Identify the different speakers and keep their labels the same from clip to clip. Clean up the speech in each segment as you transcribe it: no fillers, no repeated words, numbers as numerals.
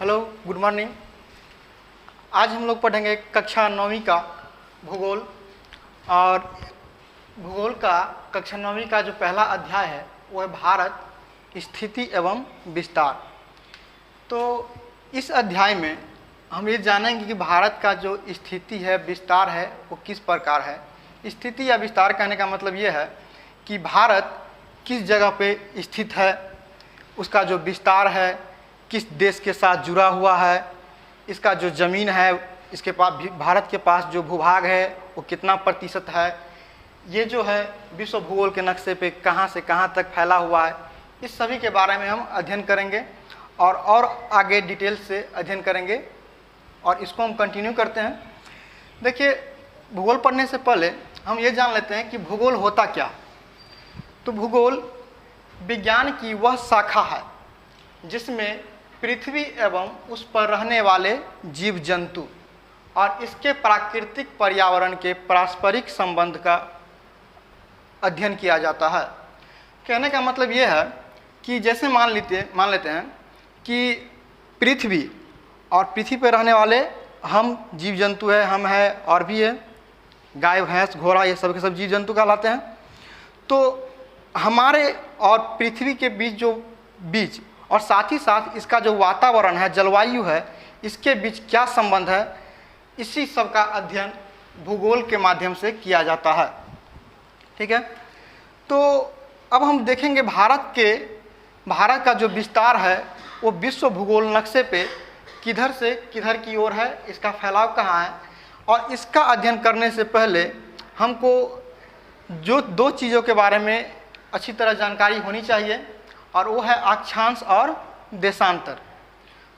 Speaker 1: Hello, good morning. आज हम लोग पढ़ेंगे कक्षा 9वीं का भूगोल। और भूगोल का कक्षा 9वीं का जो पहला अध्याय है वो है भारत, स्थिति एवं विस्तार। तो इस अध्याय में हम ये जानेंगे कि भारत का जो स्थिति है, विस्तार है, वो किस प्रकार है। स्थिति या विस्तार कहने का मतलब ये है कि भारत किस जगह पे स्थित है, उसका जो विस्तार है, किस देश के साथ जुड़ा हुआ है, इसका जो ज़मीन है, इसके पास भारत के पास जो भूभाग है वो कितना प्रतिशत है, ये जो है विश्व भूगोल के नक्शे पे कहाँ से कहाँ तक फैला हुआ है, इस सभी के बारे में हम अध्ययन करेंगे और आगे डिटेल से अध्ययन करेंगे। और इसको हम कंटिन्यू करते हैं। देखिए, भूगोल पढ़ने से पहले हम ये जान लेते हैं कि भूगोल होता क्या। तो भूगोल विज्ञान की वह शाखा है जिसमें पृथ्वी एवं उस पर रहने वाले जीव जंतु और इसके प्राकृतिक पर्यावरण के पारस्परिक संबंध का अध्ययन किया जाता है। कहने का मतलब यह है कि जैसे मान लेते हैं कि पृथ्वी और पृथ्वी पर रहने वाले हम जीव जंतु है, हम है और भी है, गाय भैंस घोड़ा, ये सब के सब जीव जंतु कहलाते हैं। तो हमारे और पृथ्वी के बीच और साथ ही साथ इसका जो वातावरण है, जलवायु है, इसके बीच क्या संबंध है, इसी सब का अध्ययन भूगोल के माध्यम से किया जाता है। ठीक है। तो अब हम देखेंगे भारत का जो विस्तार है वो विश्व भूगोल नक्शे पे किधर से किधर की ओर है, इसका फैलाव कहाँ है। और इसका अध्ययन करने से पहले हमको जो दो चीज़ों के बारे में अच्छी तरह जानकारी होनी चाहिए, और वो है अक्षांश और देशांतर।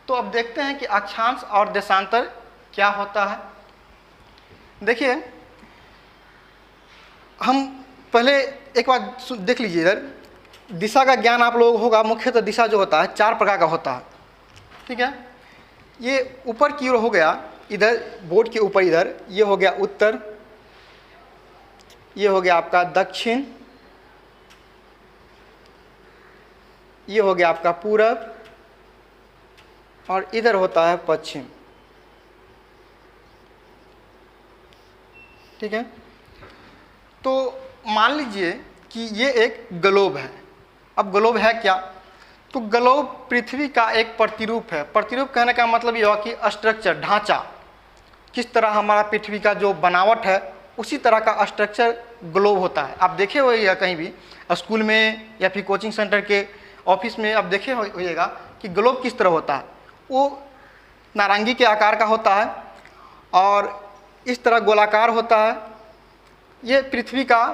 Speaker 1: तो अब देखते हैं कि अक्षांश और देशांतर क्या होता है। देखिए, हम पहले एक बात देख लीजिए। इधर दिशा का ज्ञान आप लोगों को होगा। मुख्यतः दिशा जो होता है 4 प्रकार का होता है। ठीक है। ये ऊपर की ओर हो गया, इधर बोर्ड के ऊपर इधर ये हो गया उत्तर, ये हो गया आपका दक्षिण, ये हो गया आपका पूरब, और इधर होता है पश्चिम। ठीक है। तो मान लीजिए कि ये एक ग्लोब है। अब ग्लोब है क्या? तो ग्लोब पृथ्वी का एक प्रतिरूप है। प्रतिरूप कहने का मतलब ये हुआ कि स्ट्रक्चर, ढांचा, किस तरह हमारा पृथ्वी का जो बनावट है उसी तरह का स्ट्रक्चर ग्लोब होता है। आप देखे होइएगा कहीं भी स्कूल में या फिर कोचिंग सेंटर के ऑफिस में, आप देखे होइएगा कि ग्लोब किस तरह होता है। वो नारंगी के आकार का होता है और इस तरह गोलाकार होता है। ये पृथ्वी का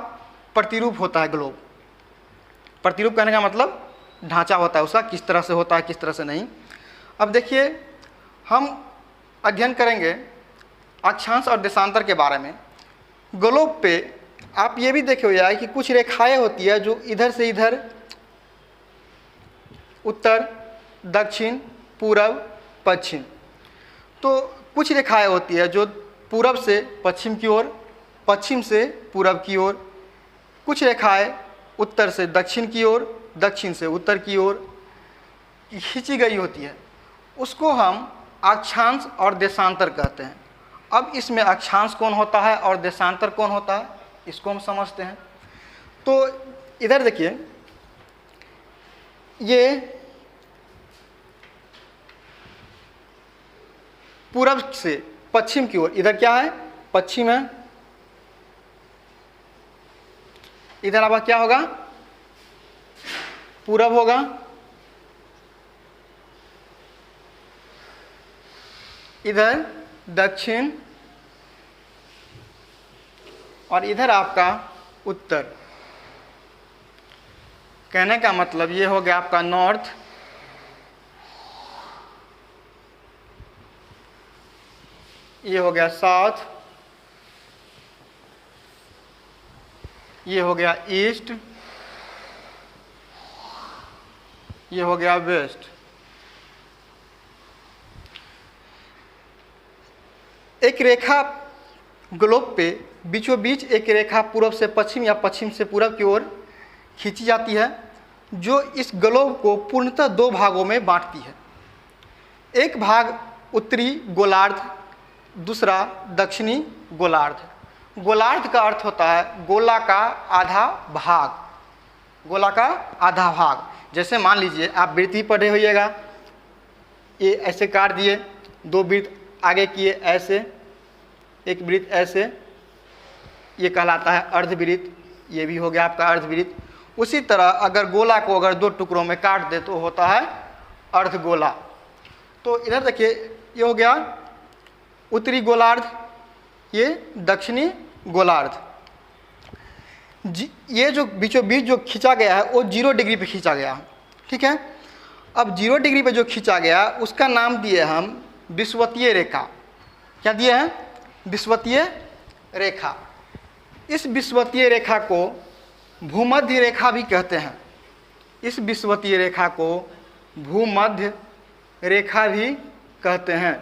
Speaker 1: प्रतिरूप होता है ग्लोब। प्रतिरूप कहने का मतलब ढांचा होता है उसका, किस तरह से होता है, किस तरह से नहीं। अब देखिए, हम अध्ययन करेंगे अक्षांश और देशांतर के बारे में। ग्लोब पे आप ये भी देखे होइएगा कि कुछ रेखाएं होती है जो इधर से इधर, उत्तर, दक्षिण, पूरब, पश्चिम। तो कुछ रेखाएं होती है जो पूरब से पश्चिम की ओर, पश्चिम से पूरब की ओर। कुछ रेखाएं उत्तर से दक्षिण की ओर, दक्षिण से उत्तर की ओर खींची गई होती है। उसको हम अक्षांश और देशांतर कहते हैं। अब इसमें अक्षांश कौन होता है और देशांतर कौन होता है, इसको हम समझते हैं। तो इधर देखिए, ये पूरब से पश्चिम की ओर, इधर क्या है, पश्चिम है। इधर अब क्या होगा, पूरब होगा। इधर दक्षिण, और इधर आपका उत्तर। कहने का मतलब ये हो गया आपका नॉर्थ, ये हो गया साउथ, ये हो गया ईस्ट, ये हो गया वेस्ट। एक रेखा ग्लोब पे बीचों बीच एक रेखा पूर्व से पश्चिम या पश्चिम से पूर्व की ओर खींची जाती है, जो इस ग्लोब को पूर्णतः 2 भागों में बांटती है। एक भाग उत्तरी गोलार्ध, दूसरा दक्षिणी गोलार्ध। गोलार्ध का अर्थ होता है गोला का आधा भाग, गोला का आधा भाग। जैसे मान लीजिए आप वृत्त ही पढ़े होइएगा, ये ऐसे काट दिए, दो वृत्त आगे किए ऐसे, एक वृत्त ऐसे, ये कहलाता है अर्धवृत्त, ये भी हो गया आपका अर्धवृत्त। उसी तरह अगर गोला को अगर दो टुकड़ों में काट दे तो होता है अर्धगोला। तो इधर देखिए ये हो गया उत्तरी गोलार्ध, ये दक्षिणी गोलार्ध। ये जो बीचों बीच जो खींचा गया है वो 0 डिग्री पे खींचा गया, ठीक है। अब 0 डिग्री पे जो खींचा गया उसका नाम दिए हम विषुवतीय रेखा। क्या दिए हैं? विषुवतीय रेखा। इस विषुवतीय रेखा को भूमध्य रेखा भी कहते हैं। इस विषुवतीय रेखा को भूमध्य रेखा भी कहते हैं,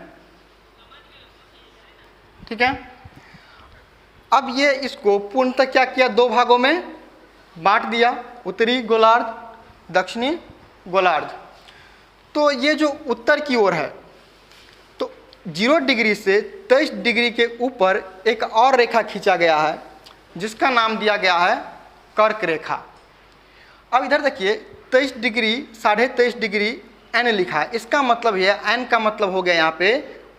Speaker 1: ठीक है। अब ये इसको पूर्णतः क्या किया, दो भागों में बांट दिया, उत्तरी गोलार्ध, दक्षिणी गोलार्ध। तो ये जो उत्तर की ओर है तो 0 डिग्री से 23 डिग्री के ऊपर एक और रेखा खींचा गया है जिसका नाम दिया गया है कर्क रेखा। अब इधर देखिए 23 डिग्री, 23.5 डिग्री एन लिखा है। इसका मतलब है एन का मतलब हो गया यहाँ पे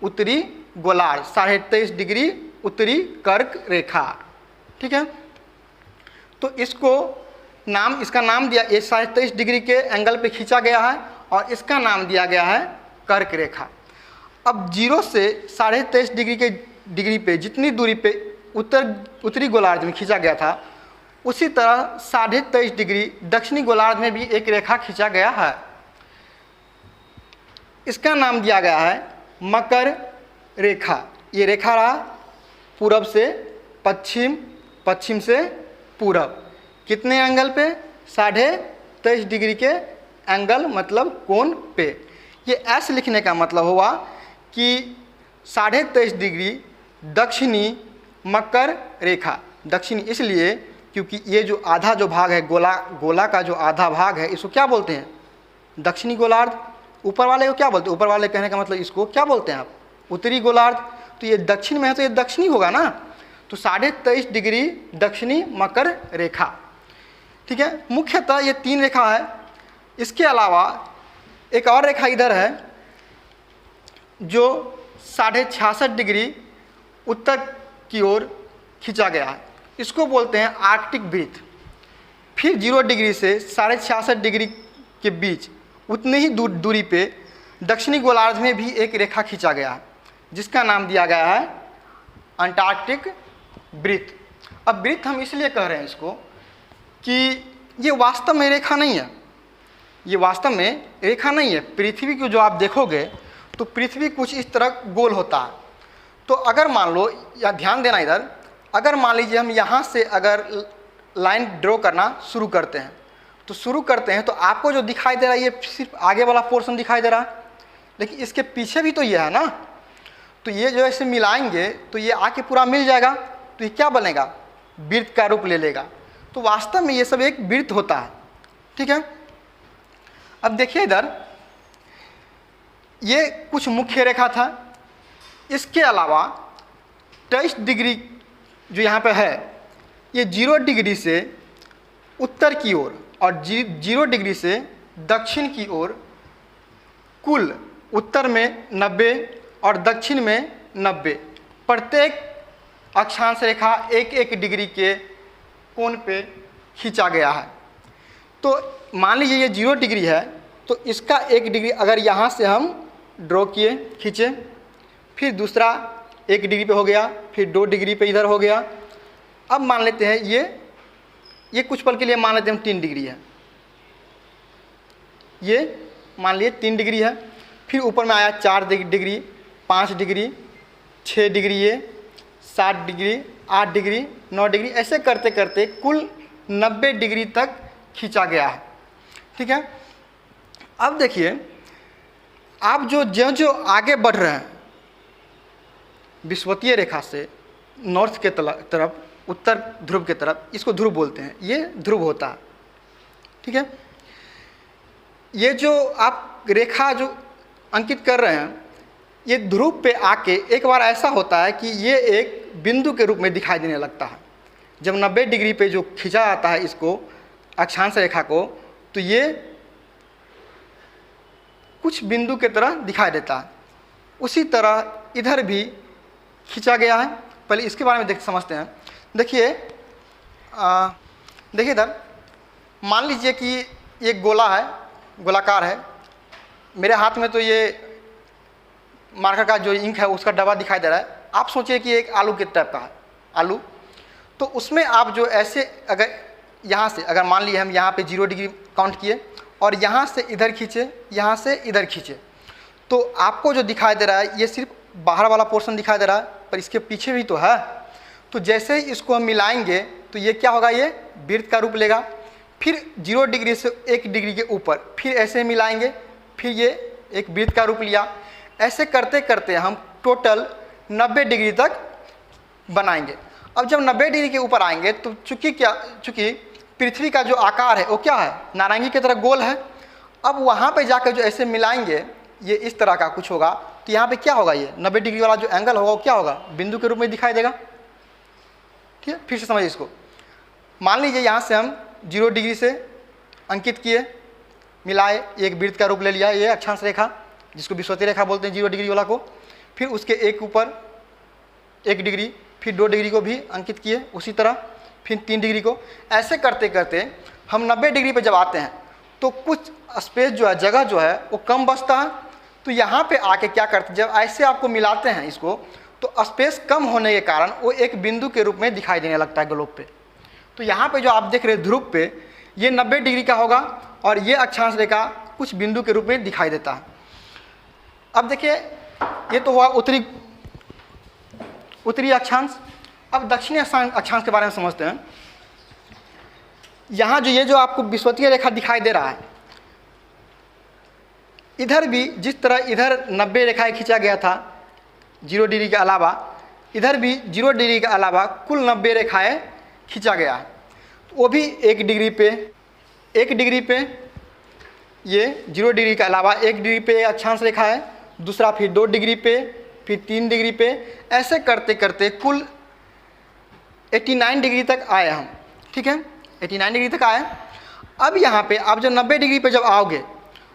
Speaker 1: उत्तरी गोलार्ध, 23.5 डिग्री उत्तरी कर्क रेखा, ठीक है। तो इसको नाम, इसका नाम दिया, ये 23.5 डिग्री के एंगल पे खींचा गया है और इसका नाम दिया गया है कर्क रेखा। अब 0 से 23.5 डिग्री के डिग्री पे जितनी दूरी पे उत्तरी गोलार्ध में खींचा गया था उसी तरह 23.5 डिग्री दक्षिणी गोलार्ध में भी एक रेखा खींचा गया है। इसका नाम दिया गया है मकर रेखा। ये रेखा रहा पूरब से पश्चिम, पश्चिम से पूरब, कितने एंगल पे? 23.5 डिग्री के एंगल मतलब कोण पे। ये ऐसे लिखने का मतलब हुआ कि 23.5 डिग्री दक्षिणी मकर रेखा। दक्षिणी इसलिए क्योंकि ये जो आधा जो भाग है गोला का जो आधा भाग है इसको क्या बोलते हैं? दक्षिणी गोलार्ध। ऊपर वाले को क्या बोलते हैं? ऊपर वाले कहने का मतलब इसको क्या बोलते हैं आप? उत्तरी गोलार्ध। तो ये दक्षिण में है तो ये दक्षिणी होगा ना, तो 23.5 डिग्री दक्षिणी मकर रेखा, ठीक है। मुख्यतः ये 3 रेखा है। इसके अलावा एक और रेखा इधर है जो 66.5 डिग्री उत्तर की ओर खींचा गया है, इसको बोलते हैं आर्कटिक वृत्त। फिर 0 डिग्री से 66.5 डिग्री के बीच उतनी ही दूरी पे दक्षिणी गोलार्ध में भी एक रेखा खींचा गया है जिसका नाम दिया गया है अंटार्कटिक वृत्त। अब वृत्त हम इसलिए कह रहे हैं इसको कि ये वास्तव में रेखा नहीं है, ये वास्तव में रेखा नहीं है। पृथ्वी को जो आप देखोगे तो पृथ्वी कुछ इस तरह गोल होता है। तो अगर मान लो, या ध्यान देना इधर, अगर मान लीजिए हम यहाँ से अगर लाइन ड्रॉ करना शुरू करते हैं तो आपको जो दिखाई दे रहा है ये सिर्फ आगे वाला पोर्शन दिखाई दे रहा है, लेकिन इसके पीछे भी तो ये है ना। तो ये जो ऐसे मिलाएंगे तो ये आके पूरा मिल जाएगा, तो ये क्या बनेगा? वृत्त का रूप ले लेगा। तो वास्तव में ये सब एक वृत्त होता है, ठीक है। अब देखिए इधर ये कुछ मुख्य रेखा था। इसके अलावा 23 डिग्री जो यहाँ पे है ये 0 डिग्री से उत्तर की ओर और 0 डिग्री से दक्षिण की ओर कुल उत्तर में 90 और दक्षिण में 90 प्रत्येक अक्षांश रेखा 1-1 डिग्री के कोण पे खींचा गया है। तो मान लीजिए ये 0 डिग्री है तो इसका 1 डिग्री अगर यहाँ से हम ड्रॉ किए, खींचे, फिर दूसरा 1 डिग्री पे हो गया, फिर 2 डिग्री पे इधर हो गया। अब मान लेते हैं ये कुछ पल के लिए मान लेते हैं हम 3 डिग्री है, ये मान लिए 3 डिग्री है। फिर ऊपर में आया 4 डिग्री, 5 डिग्री, 6 डिग्री, ये 7 डिग्री, 8 डिग्री, 9 डिग्री, ऐसे करते करते कुल 90 डिग्री तक खींचा गया है, ठीक है। अब देखिए आप जो जो आगे बढ़ रहे हैं विषुवतीय रेखा से नॉर्थ के तरफ, उत्तर ध्रुव के तरफ, इसको ध्रुव बोलते हैं, ये ध्रुव होता है, ठीक है। ये जो आप रेखा जो अंकित कर रहे हैं, ये ध्रुव पे आके एक बार ऐसा होता है कि ये एक बिंदु के रूप में दिखाई देने लगता है। जब 90 डिग्री पे जो खींचा जाता है इसको, अक्षांश रेखा को, तो ये कुछ बिंदु की तरह दिखाई देता है। उसी तरह इधर भी खींचा गया है। पहले इसके बारे में समझते हैं। देखिए इधर मान लीजिए कि ये गोला है, गोलाकार है। मेरे हाथ में तो ये मार्कर का जो इंक है उसका डब्बा दिखाई दे रहा है। आप सोचिए कि एक आलू के टाइप का है, आलू। तो उसमें आप जो ऐसे अगर यहाँ से, अगर मान लिए हम यहाँ पे 0 डिग्री काउंट किए और यहाँ से इधर खींचे, यहाँ से इधर खींचे, तो आपको जो दिखाई दे रहा है ये सिर्फ बाहर वाला पोर्शन दिखाई दे रहा है, पर इसके पीछे भी तो है। तो जैसे ही इसको हम मिलाएंगे तो ये क्या होगा, ये वृत्त का रूप लेगा। फिर 0 डिग्री से 1 डिग्री के ऊपर फिर ऐसे मिलाएंगे, फिर ये एक वृत्त का रूप लिया। ऐसे करते करते हम टोटल 90 डिग्री तक बनाएंगे। अब जब 90 डिग्री के ऊपर आएंगे तो चूँकि पृथ्वी का जो आकार है वो क्या है, नारंगी की तरह गोल है। अब वहाँ पे जाकर जो ऐसे मिलाएंगे ये इस तरह का कुछ होगा। तो यहाँ पे क्या होगा, ये 90 डिग्री वाला जो एंगल होगा वो क्या होगा, बिंदु के रूप में दिखाई देगा। ठीक है, फिर से समझिए इसको। मान लीजिए यहाँ से हम 0 डिग्री से अंकित किए, मिलाए, एक वृत्त का रूप ले लिया, ये अक्षांश रेखा जिसको विषुवतीय रेखा बोलते हैं 0 डिग्री वाला को। फिर उसके एक ऊपर 1 डिग्री, फिर 2 डिग्री को भी अंकित किए उसी तरह, फिर 3 डिग्री को। ऐसे करते करते हम 90 डिग्री पे जब आते हैं तो कुछ स्पेस जो है, जगह जो है वो कम बचता है। तो यहाँ पे आके क्या करते, जब ऐसे आपको मिलाते हैं इसको, तो स्पेस कम होने के कारण वो एक बिंदु के रूप में दिखाई देने लगता है ग्लोब पे। तो यहाँ पे जो आप देख रहे हैं ध्रुव पे, ये 90 डिग्री का होगा और ये अक्षांश रेखा कुछ बिंदु के रूप में दिखाई देता है। अब देखिए ये तो हुआ उत्तरी अक्षांश। अब दक्षिणी अक्षांश के बारे में समझते हैं। यहाँ जो ये जो आपको विषुवतीय रेखा दिखाई दे रहा है, इधर भी जिस तरह इधर 90 रेखाएं खींचा गया था 0 डिग्री के अलावा, इधर भी 0 डिग्री के अलावा कुल 90 रेखाएं खींचा गया है। वो भी 1 डिग्री पे, 1 डिग्री पे ये 0 डिग्री के अलावा 1 डिग्री पे अक्षांश रेखा है, दूसरा फिर 2 डिग्री पे, फिर 3 डिग्री पे। ऐसे करते करते कुल 89 डिग्री तक आए हम। ठीक है, 89 डिग्री तक आए। अब यहाँ पे आप जब 90 डिग्री पे जब आओगे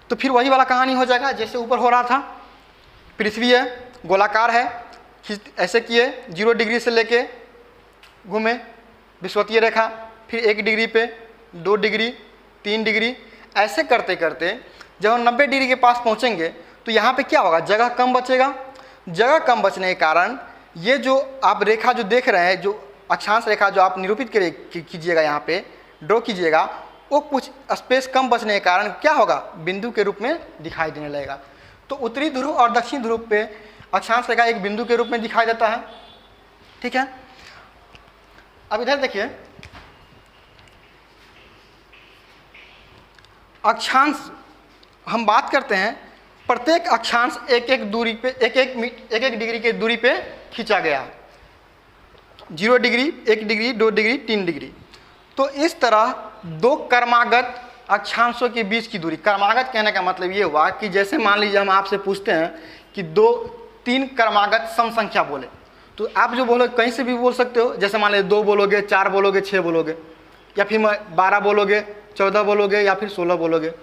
Speaker 1: तो फिर वही वाला कहानी हो जाएगा जैसे ऊपर हो रहा था। पृथ्वी है, गोलाकार है, ऐसे किए 0 डिग्री से लेके घूमे विषुवतीय रेखा, फिर 1 डिग्री पे, 2 डिग्री, 3 डिग्री। ऐसे करते करते जब हम 90 डिग्री के पास पहुँचेंगे तो यहाँ पे क्या होगा, जगह कम बचेगा। जगह कम बचने के कारण ये जो आप रेखा जो देख रहे हैं, जो अक्षांश रेखा जो आप निरूपित कीजिएगा, यहाँ पे ड्रॉ कीजिएगा, वो कुछ स्पेस कम बचने के कारण क्या होगा, बिंदु के रूप में दिखाई देने लगेगा। तो उत्तरी ध्रुव और दक्षिण ध्रुव पे अक्षांश रेखा एक बिंदु के रूप में दिखाई देता है। ठीक है, अब इधर देखिए, अक्षांश हम बात करते हैं, प्रत्येक अक्षांश एक एक दूरी पे, एक एक डिग्री की दूरी पे खींचा गया है। 0 डिग्री, 1 डिग्री, 2 डिग्री, 3 डिग्री। तो इस तरह 2 क्रमागत अक्षांशों के बीच की दूरी, क्रमागत कहने का मतलब ये हुआ कि जैसे मान लीजिए हम आपसे पूछते हैं कि 2-3 क्रमागत सम संख्या बोले, तो आप जो बोलोगे कहीं से भी बोल सकते हो। जैसे मान लीजिए 2 बोलोगे, 4 बोलोगे, 6 बोलोगे, या फिर 12 बोलोगे, 14 बोलोगे, या फिर 16 बोलोगे,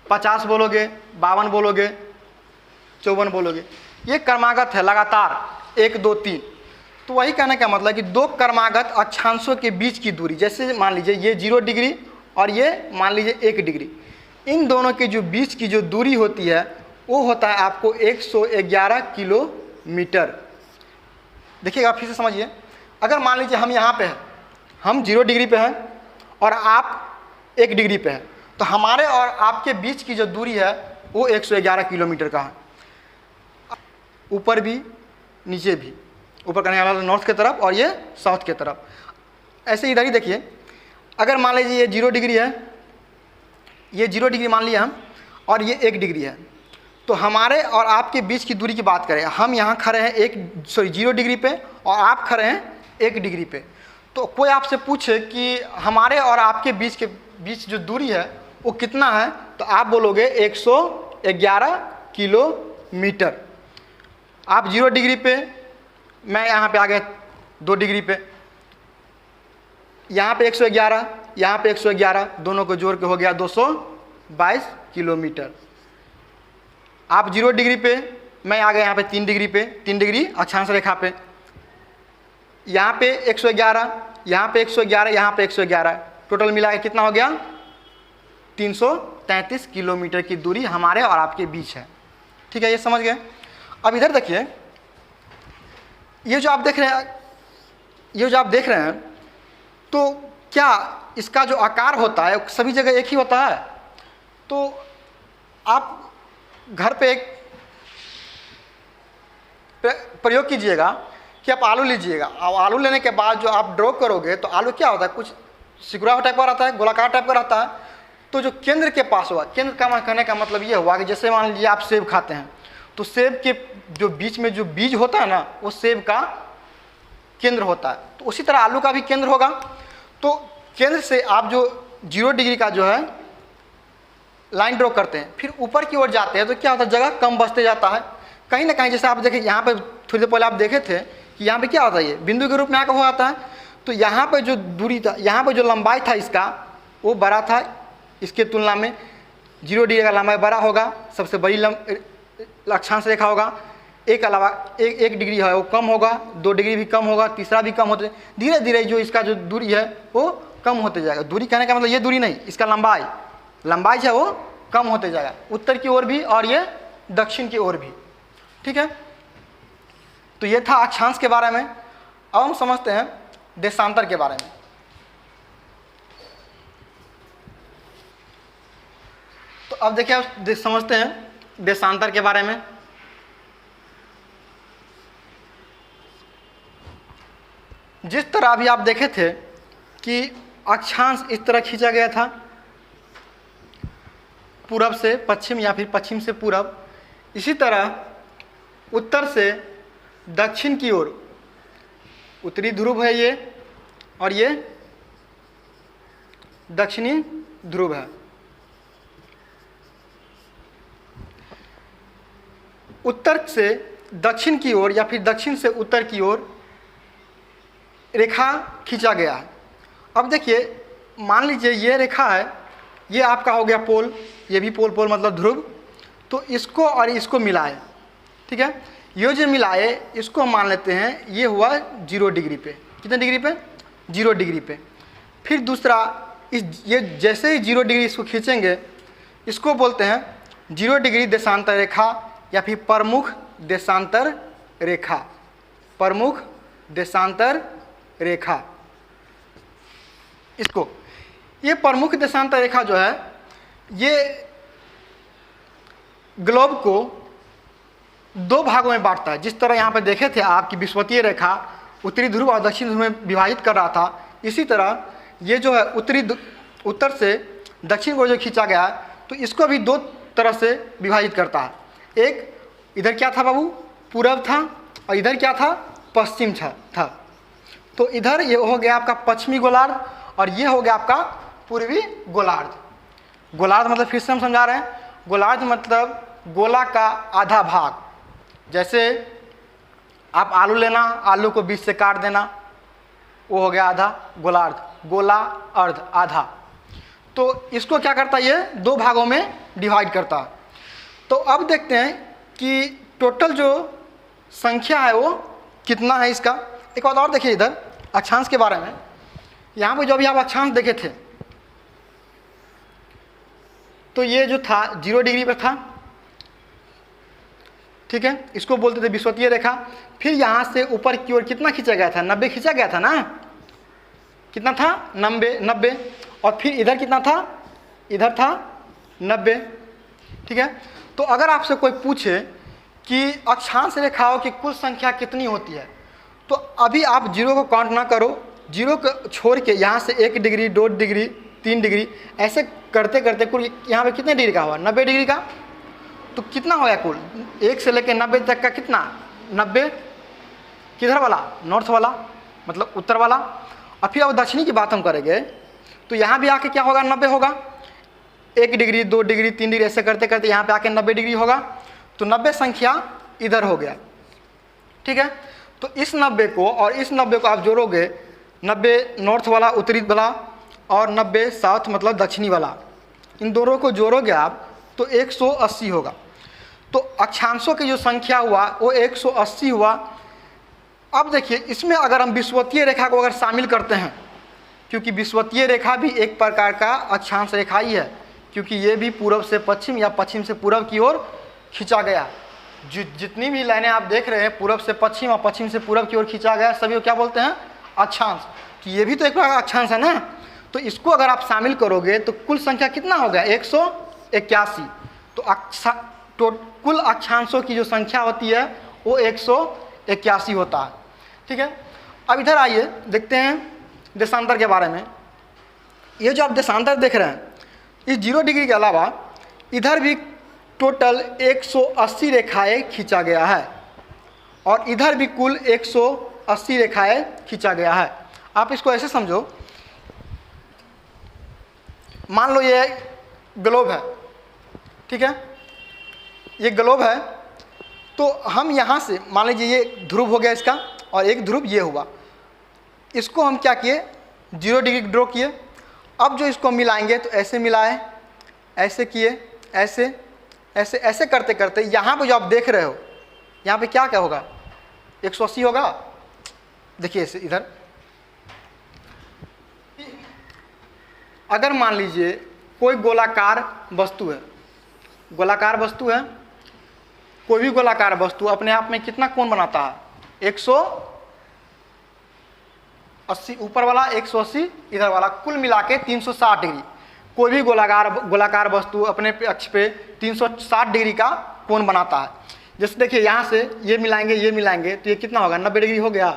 Speaker 1: 50 बोलोगे, 52 बोलोगे, 54 बोलोगे। ये क्रमागत है, लगातार 1, 2, 3। तो वही कहने का मतलब कि 2 क्रमागत अक्षांशों के बीच की दूरी, जैसे मान लीजिए ये 0 डिग्री और ये मान लीजिए 1 डिग्री, इन दोनों के जो बीच की जो दूरी होती है वो होता है आपको 111 किलोमीटर। देखिएगा, फिर से समझिए। अगर मान लीजिए हम यहाँ पे हैं, हम 0 डिग्री पे हैं और आप 1 डिग्री पे हैं, तो हमारे और आपके बीच की जो दूरी है वो 111 किलोमीटर का है। ऊपर भी नीचे भी, ऊपर करने वाला नॉर्थ की तरफ और ये साउथ की तरफ। ऐसे इधर ही देखिए, अगर मान लीजिए ये 0 डिग्री है, ये 0 डिग्री मान लिया हम, और ये 1 डिग्री है, तो हमारे और आपके बीच की दूरी की बात करें, हम यहाँ खड़े हैं 0 डिग्री पे और आप खड़े हैं 1 डिग्री पे। तो कोई आपसे पूछे कि हमारे और आपके बीच जो दूरी है वो कितना है, तो आप बोलोगे 111 किलोमीटर। आप 0 डिग्री पे, मैं यहाँ पे आ गया 2 डिग्री पे, यहाँ पे 111, यहाँ पे 111, दोनों को जोड़ के हो गया 222 किलोमीटर। आप 0 डिग्री पे, मैं आ गया यहाँ पे 3 डिग्री पे, 3 डिग्री अक्षांश रेखा पे, यहाँ पे 111, यहाँ पे 111, यहाँ पे 111, टोटल मिला के कितना हो गया 333 किलोमीटर की दूरी हमारे और आपके बीच है। ठीक है, ये समझ गए। अब इधर देखिए, ये जो आप देख रहे हैं, तो क्या इसका जो आकार होता है सभी जगह एक ही होता है? तो आप घर पे एक प्रयोग कीजिएगा कि आप आलू लीजिएगा, और आलू लेने के बाद जो आप ड्रॉ करोगे तो आलू क्या होता है, कुछ सिकुड़ा टाइप का रहता है, गोलाकार टाइप का रहता है। तो जो केंद्र के पास हुआ, केंद्र का कहने का मतलब ये हुआ कि जैसे मान लीजिए आप सेब खाते हैं, तो सेब के जो बीच में जो बीज होता है ना, वो सेब का केंद्र होता है। तो उसी तरह आलू का भी केंद्र होगा। तो केंद्र से आप जो 0 डिग्री का जो है लाइन ड्रॉ करते हैं, फिर ऊपर की ओर जाते हैं, तो क्या होता है, जगह कम बचते जाता है कहीं ना कहीं। जैसे आप देखें यहाँ पे थोड़ी देर पहले आप देखे थे कि यहाँ पे क्या होता है, ये बिंदु के रूप में आकर हो जाता है। तो यहाँ पे जो दूरी था, यहाँ पे जो लंबाई था इसका, वो बड़ा था इसके तुलना में। 0 डिग्री का लंबाई बड़ा होगा, सबसे बड़ी अक्षांश रेखा होगा। एक अलावा एक डिग्री है वो कम होगा, 2 डिग्री भी कम होगा, तीसरा भी कम होते, धीरे धीरे जो इसका जो दूरी है वो कम होते जाएगा। दूरी कहने का मतलब ये दूरी नहीं, इसका लंबाई है वो कम होते जाएगा, उत्तर की ओर भी और ये दक्षिण की ओर भी। ठीक है, तो ये था अक्षांश के बारे में। अब हम समझते हैं देशांतर के बारे में। तो अब देखिए, आप समझते हैं देशांतर के बारे में। जिस तरह अभी आप देखे थे कि अक्षांश इस तरह खींचा गया था, पूरब से पश्चिम या फिर पश्चिम से पूरब, इसी तरह उत्तर से दक्षिण की ओर उत्तरी ध्रुव है ये, और ये दक्षिणी ध्रुव है। उत्तर से दक्षिण की ओर या फिर दक्षिण से उत्तर की ओर रेखा खींचा गया है। अब देखिए, मान लीजिए ये रेखा है, ये आपका हो गया पोल, ये भी पोल मतलब ध्रुव। तो इसको और इसको मिलाए, ठीक है, ये जो मिलाए इसको हम मान लेते हैं ये हुआ 0 डिग्री पे। कितने डिग्री पे? 0 डिग्री पे। फिर दूसरा, ये जैसे ही 0 डिग्री इसको खींचेंगे, इसको बोलते हैं 0 डिग्री देशांतर रेखा या फिर प्रमुख देशांतर रेखा। प्रमुख देशांतर रेखा, इसको, ये प्रमुख देशांतर रेखा जो है, ये ग्लोब को 2 भागों में बांटता है। जिस तरह यहाँ पे देखे थे आपकी विषुवतीय रेखा उत्तरी ध्रुव और दक्षिण ध्रुव में विभाजित कर रहा था, इसी तरह ये जो है उत्तर से दक्षिण को जो खींचा गया है, तो इसको भी 2 तरह से विभाजित करता है। एक इधर क्या था बाबू, पूरब था, और इधर क्या था, पश्चिम था। तो इधर ये हो गया आपका पश्चिमी गोलार्ध, और ये हो गया आपका पूर्वी गोलार्ध। गोलार्ध मतलब फिर से हम समझा रहे हैं, गोलार्ध मतलब गोला का आधा भाग। जैसे आप आलू लेना, आलू को बीच से काट देना, वो हो गया आधा गोलार्ध। गोला अर्ध आधा। तो इसको क्या करता है, ये 2 भागों में डिवाइड करता है। तो अब देखते हैं कि टोटल जो संख्या है वो कितना है इसका। एक बात और देखिए इधर अक्षांश के बारे में। यहाँ पे जो अभी आप अक्षांश देखे थे, तो ये जो था 0 डिग्री पर था, ठीक है, इसको बोलते थे विषुवतीय रेखा। फिर यहाँ से ऊपर की ओर कितना खींचा गया था, 90 खींचा गया था ना, कितना था, 90। और फिर इधर कितना था, इधर था 90, ठीक है। तो अगर आपसे कोई पूछे कि अक्षांश रेखाओं की कुल संख्या कितनी होती है, तो अभी आप 0 को काउंट ना करो, 0 को छोड़ के यहाँ से 1 डिग्री, 2 डिग्री, 3 डिग्री, ऐसे करते करते कुल यहाँ पे कितने डिग्री का हुआ, 90 डिग्री का। तो कितना हो गया कुल, 1 से लेकर 90 तक का कितना, 90 किधर वाला, नॉर्थ वाला मतलब उत्तर वाला। और फिर अब दक्षिणी की बात हम करेंगे, तो यहाँ भी आके क्या होगा, 90 होगा। 1 डिग्री, 2 डिग्री, 3 डिग्री, ऐसे करते करते यहाँ पे आके 90 डिग्री होगा। तो 90 संख्या इधर हो गया, ठीक है। तो इस 90 को और इस 90 को आप जोड़ोगे, 90 नॉर्थ वाला उत्तरी वाला और 90 साउथ मतलब दक्षिणी वाला, इन दोनों को जोड़ोगे आप तो 180 होगा। तो अक्षांशों की जो संख्या हुआ वो 180 हुआ। अब देखिए इसमें अगर हम विषुवतीय रेखा को अगर शामिल करते हैं, क्योंकि विषुवतीय रेखा भी एक प्रकार का अक्षांश रेखा ही है, क्योंकि ये भी पूर्व से पश्चिम या पश्चिम से पूर्व की ओर खींचा गया। जितनी भी लाइनें आप देख रहे हैं पूर्व से पश्चिम और पश्चिम से पूर्व की ओर खींचा गया, सभी को क्या बोलते हैं? अक्षांश। तो ये भी तो एक प्रकार का अक्षांश है ना। तो इसको अगर आप शामिल करोगे तो कुल संख्या कितना हो गया? 181। तो कुल अक्षांशों की जो संख्या होती है वो 181 होता है, ठीक है। अब इधर आइए देखते हैं देशांतर के बारे में। ये जो आप देशांतर देख रहे हैं, इस 0 डिग्री के अलावा इधर भी टोटल 180 रेखाएं खींचा गया है और इधर भी कुल 180 रेखाएं खींचा गया है। आप इसको ऐसे समझो, मान लो ये ग्लोब है, ठीक है, ये ग्लोब है। तो हम यहाँ से मान लीजिए ये ध्रुव हो गया इसका और एक ध्रुव ये हुआ, इसको हम क्या किए? 0 डिग्री ड्रॉ किए। अब जो इसको मिलाएंगे तो ऐसे मिलाए, ऐसे किए, ऐसे ऐसे ऐसे करते करते यहाँ पे जो आप देख रहे हो यहाँ पे क्या क्या होगा? 180 होगा। देखिए इसे इधर, अगर मान लीजिए कोई गोलाकार वस्तु है, गोलाकार वस्तु है, कोई भी गोलाकार वस्तु अपने आप में कितना कोण बनाता है? 180 ऊपर वाला, 180 इधर वाला, कुल मिला के 360 डिग्री। कोई भी गोलाकार वस्तु अपने अक्ष पे 360 डिग्री का कोण बनाता है। जैसे देखिए यहाँ से ये मिलाएंगे तो ये कितना होगा? 90 डिग्री हो गया।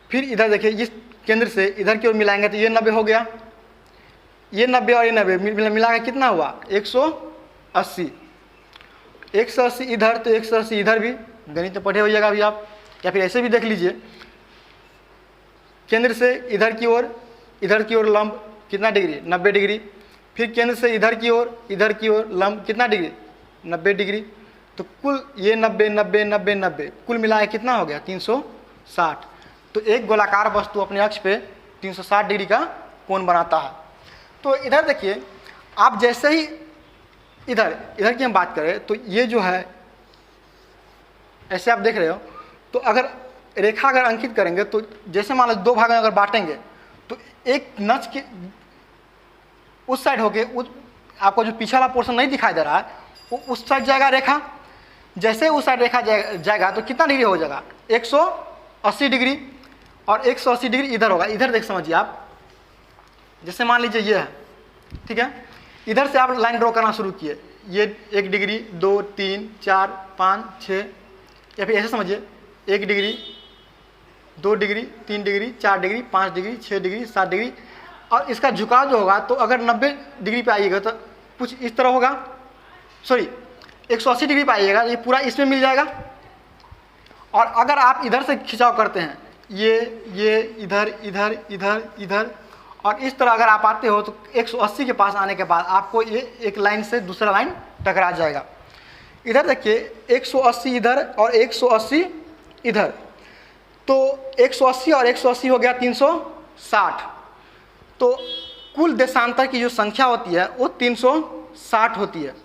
Speaker 1: फिर इधर देखिए इस केंद्र से इधर की ओर मिलाएंगे तो ये 90 हो गया। ये 90 और ये 90 मिला के कितना हुआ? 180। 180 इधर तो 180 इधर भी, गणित तो पढ़े होइएगा अभी आप। या फिर ऐसे भी देख लीजिए, केंद्र से इधर की ओर लंब कितना डिग्री? 90 डिग्री। फिर केंद्र से इधर की ओर लंब कितना डिग्री? 90 डिग्री। तो कुल ये 90 90 90 90 कुल मिलाए कितना हो गया? 360। तो एक गोलाकार वस्तु अपने अक्ष पे 360 डिग्री का कोण बनाता है। तो इधर देखिए, आप जैसे ही इधर की हम बात करें तो ये जो है ऐसे आप देख रहे हो, तो अगर रेखा अगर अंकित करेंगे तो जैसे मान लो 2 भागों में अगर बांटेंगे तो एक नच के उस साइड होके आपको जो पीछे वाला पोर्शन नहीं दिखाई दे रहा है वो उस साइड जाएगा रेखा। जैसे उस साइड रेखा जाएगा तो कितना डिग्री हो जाएगा? 180 डिग्री। और 180 डिग्री इधर होगा। इधर देख समझिए आप, जैसे मान लीजिए ये है, ठीक है, इधर से आप लाइन ड्रॉ करना शुरू किए, ये 1 डिग्री 2 3 4 5 6, या फिर ऐसे समझिए 1 degree 2 degree 3 degree 4 degree 5 degree 6 degree 7 degree. और इसका झुकाव जो होगा तो अगर 90 डिग्री पे आइएगा तो कुछ इस तरह होगा, सॉरी 180 डिग्री पे आइएगा ये पूरा इसमें मिल जाएगा। और अगर आप इधर से खिंचाव करते हैं, ये इधर इधर इधर इधर, और इस तरह अगर आप आते हो तो 180 के पास आने के बाद आपको ये एक लाइन से दूसरा लाइन टकरा जाएगा। इधर देखिए 180 इधर और 180 इधर, तो 180 और 180 हो गया 360। तो कुल देशांतर की जो संख्या होती है वो 360 होती है।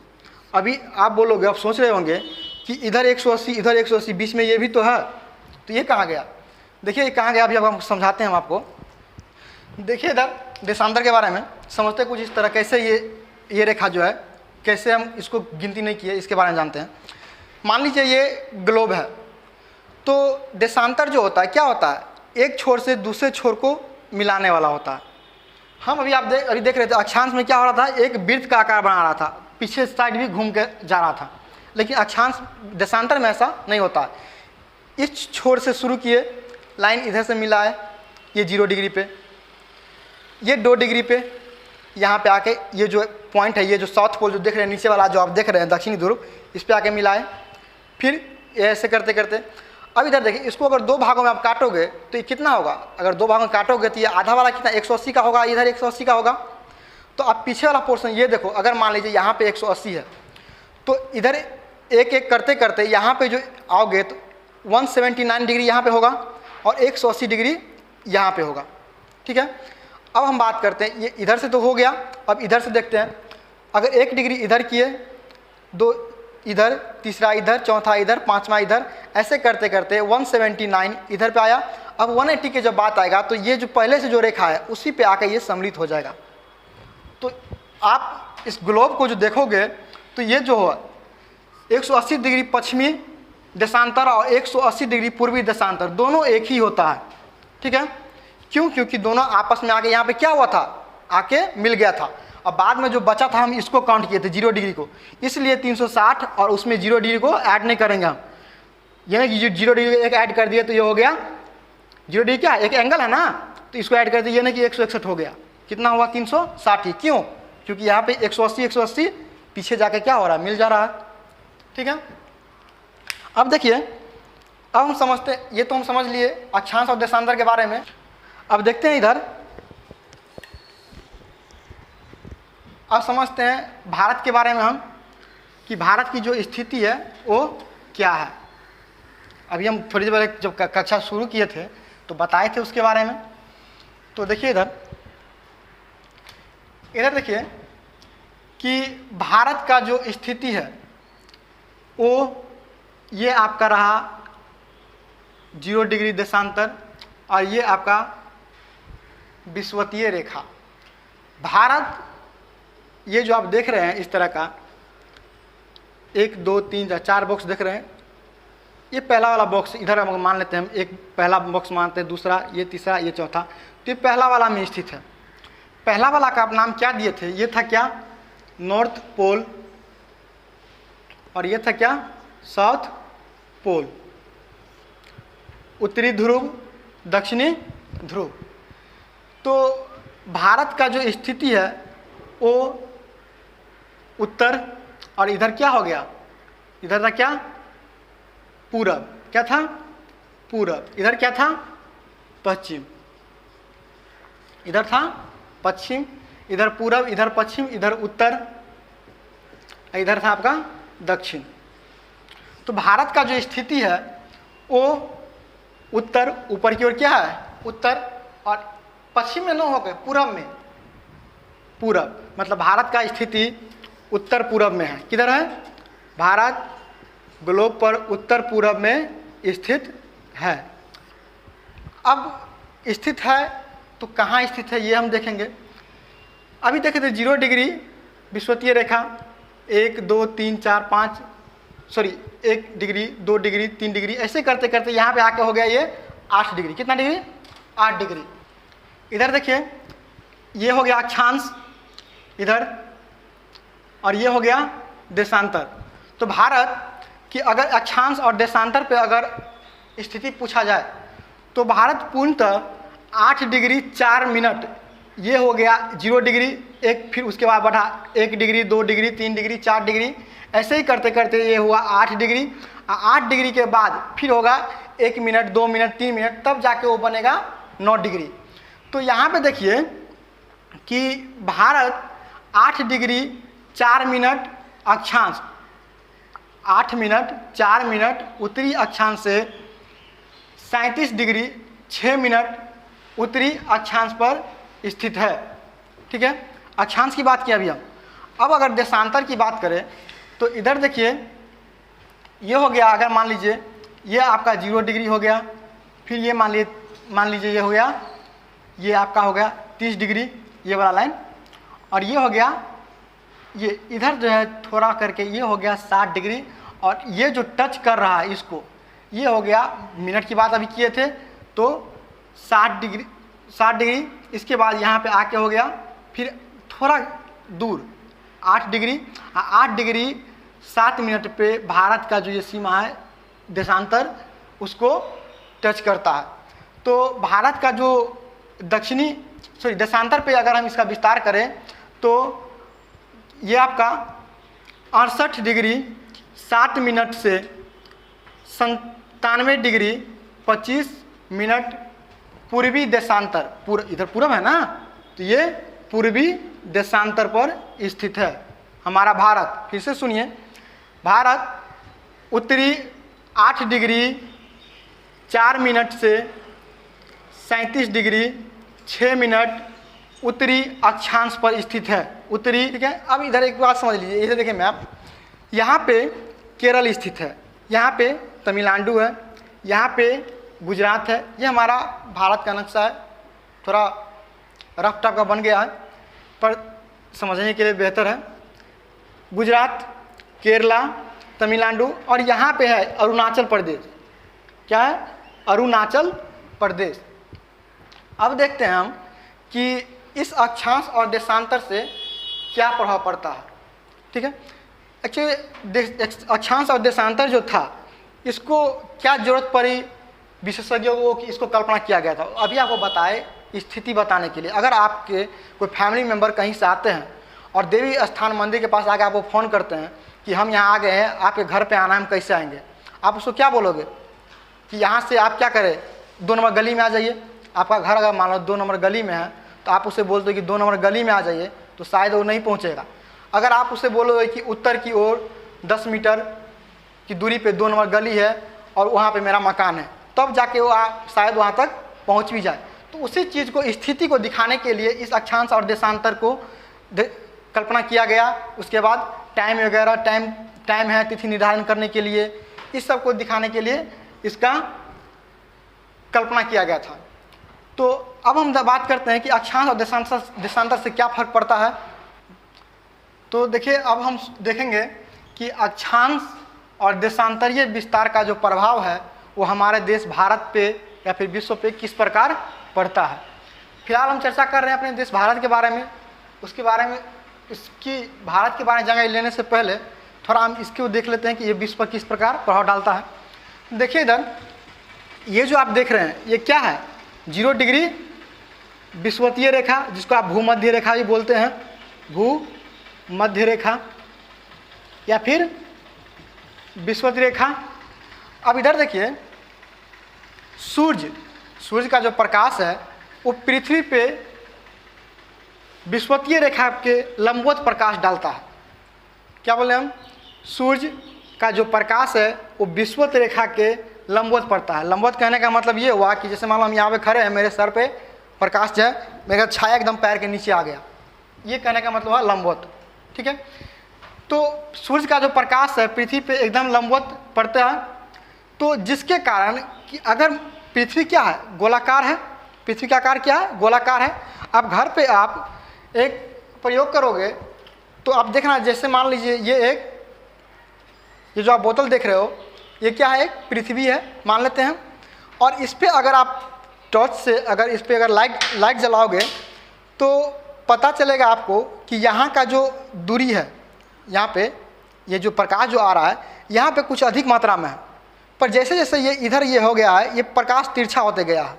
Speaker 1: अभी आप बोलोगे, आप सोच रहे होंगे कि इधर 180 इधर 180, बीच में ये भी तो है, तो ये कहाँ गया? देखिए ये कहाँ गया, अभी अब हम समझाते हैं हम आपको। देखिए इधर देशांतर के बारे में समझते कुछ इस तरह, कैसे ये रेखा जो है कैसे हम इसको गिनती नहीं किए इसके बारे में जानते हैं। मान लीजिए ये ग्लोब है, तो देशांतर जो होता है क्या होता है? एक छोर से दूसरे छोर को मिलाने वाला होता है। हम अभी अभी देख रहे थे अक्षांश में क्या हो रहा था, एक वृत्त का आकार बना रहा था, पीछे साइड भी घूम के जा रहा था। लेकिन अक्षांश देशांतर में ऐसा नहीं होता है। इस छोर से शुरू किए, लाइन इधर से मिला है, ये 0 डिग्री पे, ये 2 डिग्री पे, यहाँ पे आके ये जो पॉइंट है, ये जो साउथ पोल जो देख रहे हैं नीचे वाला जो आप देख रहे हैं दक्षिणी ध्रुव, इस पे आके मिला है। फिर ऐसे करते करते अब इधर देखिए, इसको अगर 2 भागों में आप काटोगे तो ये कितना होगा? अगर 2 भागों में काटोगे तो ये आधा वाला कितना 180 का होगा, इधर 180 का होगा। तो आप पीछे वाला पोर्शन ये देखो, अगर मान लीजिए यहाँ पे 180 है तो इधर एक एक करते करते यहाँ पे जो आओगे तो 179 डिग्री यहाँ पे होगा और 180 डिग्री यहाँ पे होगा। ठीक है, अब हम बात करते हैं, ये इधर से तो हो गया, अब इधर से देखते हैं। अगर 1 डिग्री इधर किए, 2 इधर, तीसरा इधर, चौथा इधर, पांचवा इधर, ऐसे करते करते 179 इधर पे आया। अब 180 के जब बात आएगा तो ये जो पहले से जो रेखा है उसी पे आकर ये सम्मिलित हो जाएगा। तो आप इस ग्लोब को जो देखोगे तो ये जो है 180 डिग्री पश्चिमी देशांतर और 180 डिग्री पूर्वी देशांतर दोनों एक ही होता है। ठीक है, क्यों? क्योंकि दोनों आपस में आके यहाँ पे क्या हुआ था, आके मिल गया था। अब बाद में जो बचा था हम इसको काउंट किए थे 0 डिग्री को, इसलिए 360 और उसमें 0 डिग्री को ऐड नहीं करेंगे हम। ये ना कि 0 डिग्री एक ऐड कर दिए तो ये हो गया 0 डिग्री, क्या एक एंगल है ना, तो इसको ऐड कर दिए, ना कि 161 हो गया। कितना हुआ? 360 ही। क्यों? क्योंकि यहाँ पे 180 पीछे जाके क्या हो रहा है, मिल जा रहा है। ठीक है, अब देखिए, अब हम समझते हैं, ये तो हम समझ लिए अक्षांश और देशांतर के बारे में। अब देखते हैं इधर, अब समझते हैं भारत के बारे में हम, कि भारत की जो स्थिति है वो क्या है। अभी हम थोड़ी देर पहले जब कक्षा शुरू किए थे तो बताए थे उसके बारे में। तो देखिए इधर देखिए कि भारत का जो स्थिति है वो ये आपका रहा 0 डिग्री देशांतर और ये आपका विषुवतीय रेखा। भारत ये जो आप देख रहे हैं इस तरह का 1 2 3 4 बॉक्स देख रहे हैं, ये पहला वाला बॉक्स इधर हम मान लेते हैं, हम एक पहला बॉक्स मानते हैं, दूसरा, ये तीसरा, ये चौथा, तो ये पहला वाला में स्थित है। पहला वाला का आप नाम क्या दिए थे? ये था क्या? नॉर्थ पोल, और ये था क्या? साउथ पोल, उत्तरी ध्रुव, दक्षिणी ध्रुव। तो भारत का जो स्थिति है वो उत्तर, और इधर क्या हो गया? इधर था क्या? पूरब। क्या था? पूरब। इधर क्या था? पश्चिम। इधर था पश्चिम, इधर पूरब, इधर पश्चिम, इधर उत्तर, इधर था आपका दक्षिण। तो भारत का जो स्थिति है वो उत्तर, ऊपर की ओर क्या है? उत्तर, और पश्चिम में न होकर पूरब में, पूरब मतलब भारत का स्थिति उत्तर पूरब में है। किधर है? भारत ग्लोब पर उत्तर पूरब में स्थित है। अब स्थित है तो कहाँ स्थित है ये हम देखेंगे। अभी देखे थे 0 डिग्री विषुवतीय रेखा, 1 2 3 4 5, सॉरी 1 डिग्री 2 डिग्री 3 डिग्री, ऐसे करते करते यहाँ पे आके हो गया ये 8 डिग्री। कितना डिग्री? 8 डिग्री। इधर देखिए, ये हो गया अक्षांश इधर, और ये हो गया देशांतर। तो भारत कि अगर अक्षांश और देशांतर पे अगर स्थिति पूछा जाए तो भारत पूर्णतः 8 डिग्री 4 मिनट, ये हो गया 0 डिग्री, एक फिर उसके बाद बढ़ा 1 डिग्री 2 डिग्री 3 डिग्री 4 डिग्री, ऐसे ही करते करते ये हुआ 8 डिग्री। 8 डिग्री के बाद फिर होगा 1 मिनट 2 मिनट 3 मिनट, तब जाके वो बनेगा 9 डिग्री। तो यहाँ पे देखिए कि भारत 8 डिग्री 4 मिनट अक्षांश, 8 मिनट 4 मिनट उत्तरी अक्षांश से 37 डिग्री 6 मिनट उत्तरी अक्षांश पर स्थित है। ठीक है, अक्षांश की बात की अभी हम। अब अगर देशांतर की बात करें तो इधर देखिए, ये हो गया, अगर मान लीजिए ये आपका 0 डिग्री हो गया, फिर ये मान लीजिए ये हो गया, ये आपका हो गया 30 डिग्री ये वाला लाइन, और ये हो गया, ये इधर जो है थोड़ा करके ये हो गया 60 डिग्री, और ये जो टच कर रहा है इसको, ये हो गया, मिनट की बात अभी किए थे तो 60 डिग्री। इसके बाद यहाँ पे आके हो गया फिर थोड़ा दूर 8 डिग्री, 8 डिग्री 7 मिनट पे भारत का जो ये सीमा है देशांतर उसको टच करता है। तो भारत का जो देशांतर पे अगर हम इसका विस्तार करें तो ये आपका 68 डिग्री 7 मिनट से 97 डिग्री 25 मिनट पूर्वी देशांतर, इधर पूरब है ना, तो ये पूर्वी देशांतर पर स्थित है हमारा भारत। फिर से सुनिए, भारत उत्तरी 8 डिग्री 4 मिनट से 37 डिग्री 6 मिनट उत्तरी अक्षांश पर स्थित है। उत्तरी, ठीक है। अब इधर एक बात समझ लीजिए, इधर देखिए मैप, यहाँ पे केरल स्थित है, यहाँ पे तमिलनाडु है, यहाँ पे गुजरात है। ये हमारा भारत का नक्शा है, थोड़ा रफ टफ का बन गया है पर समझने के लिए बेहतर है। गुजरात, केरला, तमिलनाडु और यहाँ पे है अरुणाचल प्रदेश। क्या है? अरुणाचल प्रदेश। अब देखते हैं हम कि इस अक्षांश और देशांतर से क्या प्रभाव पड़ता है, ठीक है। एक्चुअली अक्षांश और देशांतर जो था, इसको क्या जरूरत पड़ी विशेषज्ञों को कि इसको कल्पना किया गया था। अभी आपको बताए स्थिति बताने के लिए, अगर आपके कोई फैमिली मेम्बर कहीं से आते हैं और देवी स्थान मंदिर के पास आके आपको फ़ोन करते हैं कि हम यहाँ आ गए हैं, आपके घर पे आना है, हम कैसे आएंगे, आप उसको क्या बोलोगे कि यहाँ से आप क्या करें, 2 नंबर गली में आ जाइए। आपका घर अगर मान लो 2 नंबर गली में है तो आप उसे बोलते हो कि 2 नंबर गली में आ जाइए, तो शायद वो नहीं पहुँचेगा। अगर आप उसे बोलोगे कि उत्तर की ओर 10 मीटर की दूरी पे 2 नंबर गली है और वहाँ पे मेरा मकान है, तब जाके वो शायद वहाँ तक पहुँच भी जाए। तो उसी चीज़ को, स्थिति को दिखाने के लिए इस अक्षांश और देशांतर को कल्पना किया गया। उसके बाद टाइम वगैरह, टाइम है तिथि निर्धारण करने के लिए, इस सब को दिखाने के लिए इसका कल्पना किया गया था। तो अब हम बात करते हैं कि अक्षांश और देशांतर से क्या फर्क पड़ता है। तो देखिए, अब हम देखेंगे कि अक्षांश और देशांतरीय विस्तार का जो प्रभाव है वो हमारे देश भारत पे या फिर विश्व पे किस प्रकार पड़ता है। फिलहाल हम चर्चा कर रहे हैं अपने देश भारत के बारे में। उसके बारे में, इसकी भारत के बारे में जानकारी लेने से पहले थोड़ा हम इसको देख लेते हैं कि ये विश्व पर किस प्रकार प्रभाव डालता है। देखिए इधर, ये जो आप देख रहे हैं ये क्या है, 0 डिग्री विषुवतीय रेखा, जिसको आप भूमध्य रेखा भी बोलते हैं, भूमध्य रेखा या फिर विषुवतीय रेखा। अब इधर देखिए, सूर्य का जो प्रकाश है वो पृथ्वी पे विषुवतीय रेखा के लंबवत प्रकाश डालता है। क्या बोले हम? सूर्य का जो प्रकाश है वो विषुवत रेखा के लंबवत पड़ता है। लंबवत कहने का मतलब ये हुआ कि जैसे मान लो हम यहाँ पे खड़े हैं, मेरे सर पे प्रकाश जो है, मेरा छाया एकदम पैर के नीचे आ गया, ये कहने का मतलब है लंबवत, ठीक है। तो सूर्य का जो प्रकाश है पृथ्वी पे एकदम लंबवत पड़ता है, तो जिसके कारण कि अगर पृथ्वी क्या है, गोलाकार है, पृथ्वी का आकार क्या है, गोलाकार है। अब घर पे आप एक प्रयोग करोगे तो आप देखना, जैसे मान लीजिए ये जो आप बोतल देख रहे हो, ये क्या है, एक पृथ्वी है मान लेते हैं। और इस पर अगर आप टॉर्च से अगर इस पर अगर लाइट जलाओगे तो पता चलेगा आपको कि यहाँ का जो दूरी है, यहाँ पे ये जो प्रकाश जो आ रहा है यहाँ पे कुछ अधिक मात्रा में है, पर जैसे जैसे ये इधर ये हो गया है, ये प्रकाश तिरछा होते गया है।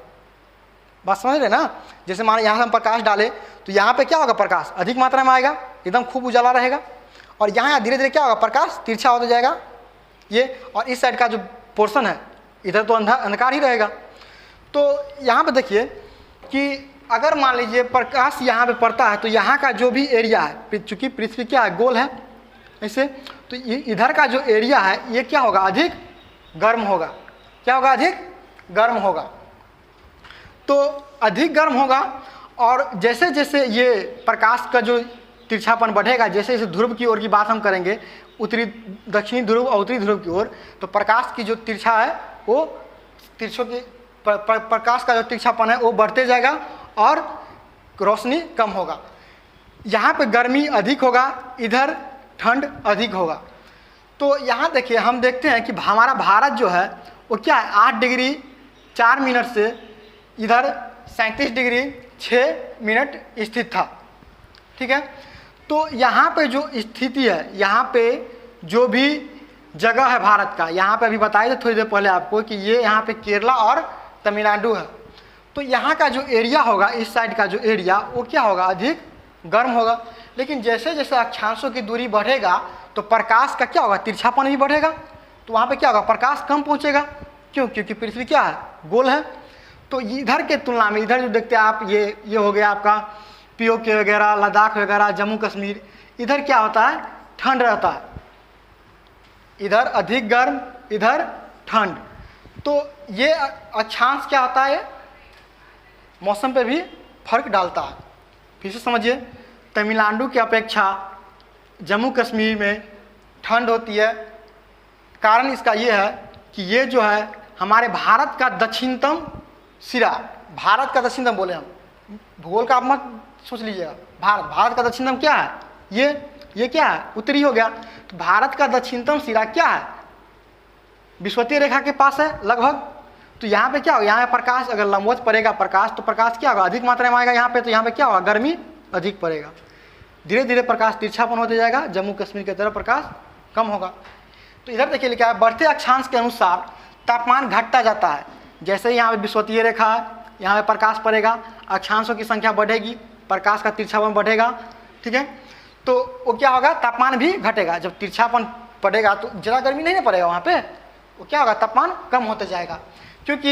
Speaker 1: बात समझ रहे ना? जैसे मान यहाँ से हम प्रकाश डालें तो यहाँ पे क्या होगा, प्रकाश अधिक मात्रा में आएगा, एकदम खूब उजाला रहेगा, और यहाँ धीरे धीरे क्या होगा, प्रकाश तिरछा होता जाएगा ये, और इस साइड का जो पोर्शन है इधर तो अंधकार ही रहेगा। तो यहाँ पे देखिए कि अगर मान लीजिए प्रकाश यहाँ पे पड़ता है तो यहाँ का जो भी एरिया है, चूँकि पृथ्वी क्या है, गोल है ऐसे, तो इधर का जो एरिया है ये क्या होगा, अधिक गर्म होगा। क्या होगा, अधिक गर्म होगा। तो अधिक गर्म होगा, और जैसे जैसे ये प्रकाश का जो तिरछापन बढ़ेगा, जैसे जैसे ध्रुव की ओर की बात हम करेंगे, उत्तरी दक्षिणी ध्रुव और उत्तरी ध्रुव की ओर, तो प्रकाश की जो तिरछा है वो तिरछों की प्रकाश का जो तिरछापन है वो बढ़ते जाएगा और रोशनी कम होगा। यहाँ पे गर्मी अधिक होगा, इधर ठंड अधिक होगा। तो यहाँ देखिए, हम देखते हैं कि हमारा भारत जो है वो क्या है, 8 डिग्री 4 मिनट से इधर 37 डिग्री 6 मिनट स्थित था, ठीक है। तो यहाँ पे जो स्थिति है, यहाँ पे जो भी जगह है भारत का, यहाँ पे अभी बताया था थोड़ी देर पहले आपको कि ये यहाँ पे केरला और तमिलनाडु है। तो यहाँ का जो एरिया होगा, इस साइड का जो एरिया वो क्या होगा, अधिक गर्म होगा। लेकिन जैसे जैसे अक्षांशों की दूरी बढ़ेगा तो प्रकाश का क्या होगा, तिरछापन भी बढ़ेगा, तो वहाँ पे क्या होगा, प्रकाश कम पहुँचेगा। क्यों? क्योंकि पृथ्वी क्या है, गोल है। तो इधर के तुलना में इधर जो देखते हैं आप, ये हो गया आपका पीओके वगैरह, लद्दाख वगैरह, जम्मू कश्मीर, इधर क्या होता है, ठंड रहता है। इधर अधिक गर्म, इधर ठंड। तो ये अक्षांश क्या होता है, मौसम पे भी फर्क डालता है। फिर से समझिए, तमिलनाडु की अपेक्षा जम्मू कश्मीर में ठंड होती है। कारण इसका ये है कि ये जो है हमारे भारत का दक्षिणतम सिरा, भारत का दक्षिणतम बोले हम, भूगोल का आप मत सोच लीजिएगा, भारत का दक्षिणतम क्या है, ये क्या है, उत्तरी हो गया। तो भारत का दक्षिणतम सिरा क्या है, विषुवतीय रेखा के पास है लगभग। तो यहाँ पे क्या होगा, यहाँ पे प्रकाश अगर लंबवत पड़ेगा प्रकाश, तो प्रकाश क्या होगा, अधिक मात्रा में आएगा यहाँ पे। तो यहाँ पे क्या होगा, गर्मी अधिक पड़ेगा। धीरे धीरे प्रकाश तिरछापन होते जाएगा, जम्मू कश्मीर की तरफ प्रकाश कम होगा। तो इधर देखिए लिखा है, बढ़ते अक्षांश के अनुसार तापमान घटता जाता है। जैसे यहाँ पे विषुवतीय रेखा है, यहाँ पे प्रकाश पड़ेगा, अक्षांशों की संख्या बढ़ेगी, प्रकाश का तिरछापन बढ़ेगा, ठीक है। तो वो क्या होगा, तापमान भी घटेगा। जब तिरछापन पड़ेगा तो ज़्यादा गर्मी नहीं ना पड़ेगा वहाँ पे, वो क्या होगा, तापमान कम होते जाएगा। क्योंकि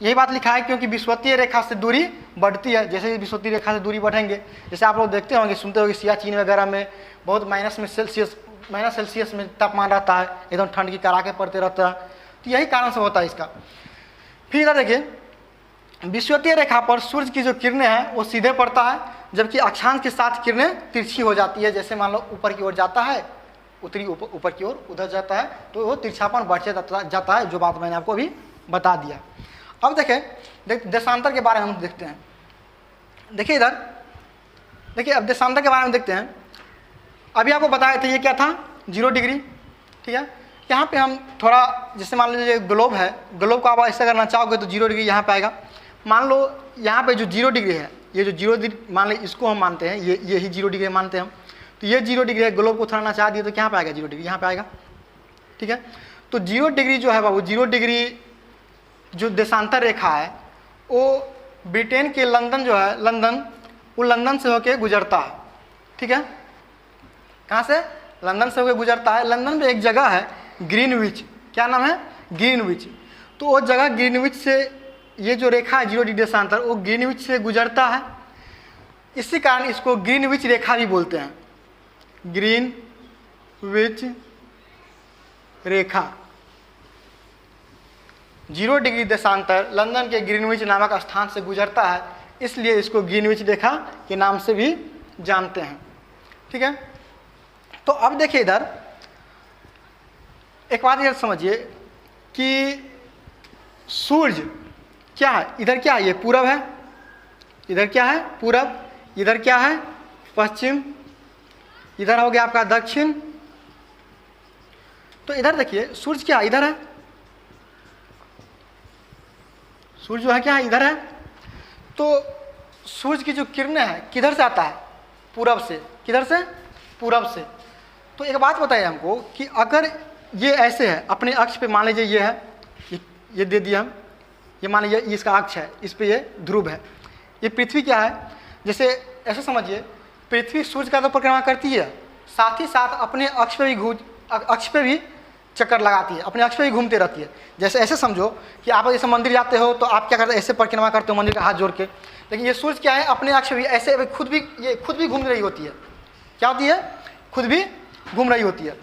Speaker 1: यही बात लिखा है, क्योंकि विषुवतीय रेखा से दूरी बढ़ती है। जैसे ही विषुवतीय रेखा से दूरी बढ़ेंगे, जैसे आप लोग देखते होंगे, सुनते होंगे, सियाचिन वगैरह में बहुत माइनस सेल्सियस में तापमान रहता है, एकदम ठंड की कड़ाके पड़ते रहता है। तो यही कारण से होता है इसका। फिर इधर देखिए, विषुवतीय रेखा पर सूर्य की जो किरणें हैं वो सीधे पड़ता है, जबकि अक्षांश के साथ किरणें तिरछी हो जाती है। जैसे मान लो ऊपर की ओर जाता है, उत्तरी ऊपर की ओर उधर जाता है, तो वो तिरछापन बढ़ते जाता है, जो बात मैंने आपको अभी बता दिया। अब देखें, देशांतर के बारे में हम देखते हैं। देखिए इधर देखिए, अब देशांतर के बारे में देखते हैं। अभी आपको बताया था ये क्या था, 0 डिग्री, ठीक है। यहाँ पे हम थोड़ा, जैसे मान लीजिए ग्लोब है, ग्लोब को आप ऐसा करना चाहोगे तो 0 डिग्री यहाँ पे आएगा। मान लो यहाँ पे जो 0 डिग्री है, ये जो 0 डिग्री मान ली, इसको हम मानते हैं, ये ही 0 डिग्री मानते हैं हम। तो ये 0 डिग्री है, ग्लोब को थोड़ा नचा दिए तो यहाँ पे आएगा 0 डिग्री, यहाँ पे आएगा, ठीक है। तो 0 डिग्री जो है बाबू, 0 डिग्री जो देशांतर रेखा है वो ब्रिटेन के लंदन जो है, वो लंदन से होके गुजरता है, ठीक है। कहाँ से, लंदन से होके गुजरता है। लंदन में एक जगह है ग्रीनविच, क्या नाम है, ग्रीनविच। तो वो जगह ग्रीनविच से ये जो रेखा है 0 डिग्री देशांतर, वो ग्रीनविच से गुजरता है। इसी कारण इसको ग्रीनविच रेखा भी बोलते हैं, ग्रीनविच रेखा। 0 डिग्री देशांतर लंदन के ग्रीनविच नामक स्थान से गुजरता है, इसलिए इसको ग्रीनविच रेखा के नाम से भी जानते हैं, ठीक है। तो अब देखिए इधर एक बात इधर समझिए कि सूर्य क्या है, इधर क्या है, ये पूरब है, इधर क्या है, पूरब, इधर क्या है, पश्चिम, इधर हो गया आपका दक्षिण। तो इधर देखिए सूर्य क्या इधर है, सूर्य जो है क्या है, इधर है। तो सूर्य की जो किरणें हैं किधर से आता है, पूरब से। किधर से, पूरब से। तो एक बात बताइए हमको कि अगर ये ऐसे है, अपने अक्ष पे मान लीजिए ये है, ये दे दिया हम, ये मान लीजिए इसका अक्ष है, इस पे ये ध्रुव है, ये पृथ्वी क्या है। जैसे ऐसे समझिए, पृथ्वी सूर्य का तो परिक्रमा करती है, साथ ही साथ अपने अक्ष पे भी चक्कर लगाती है, अपने अक्ष पे भी घूमते रहती है। जैसे ऐसे समझो कि आप जैसे मंदिर जाते हो तो आप क्या करते हो, ऐसे परिक्रमा करते हो मंदिर का हाथ जोड़ के। लेकिन ये सूर्य क्या है, अपने अक्ष भी ऐसे खुद भी घूम रही होती है। क्या होती है, खुद भी घूम रही होती है।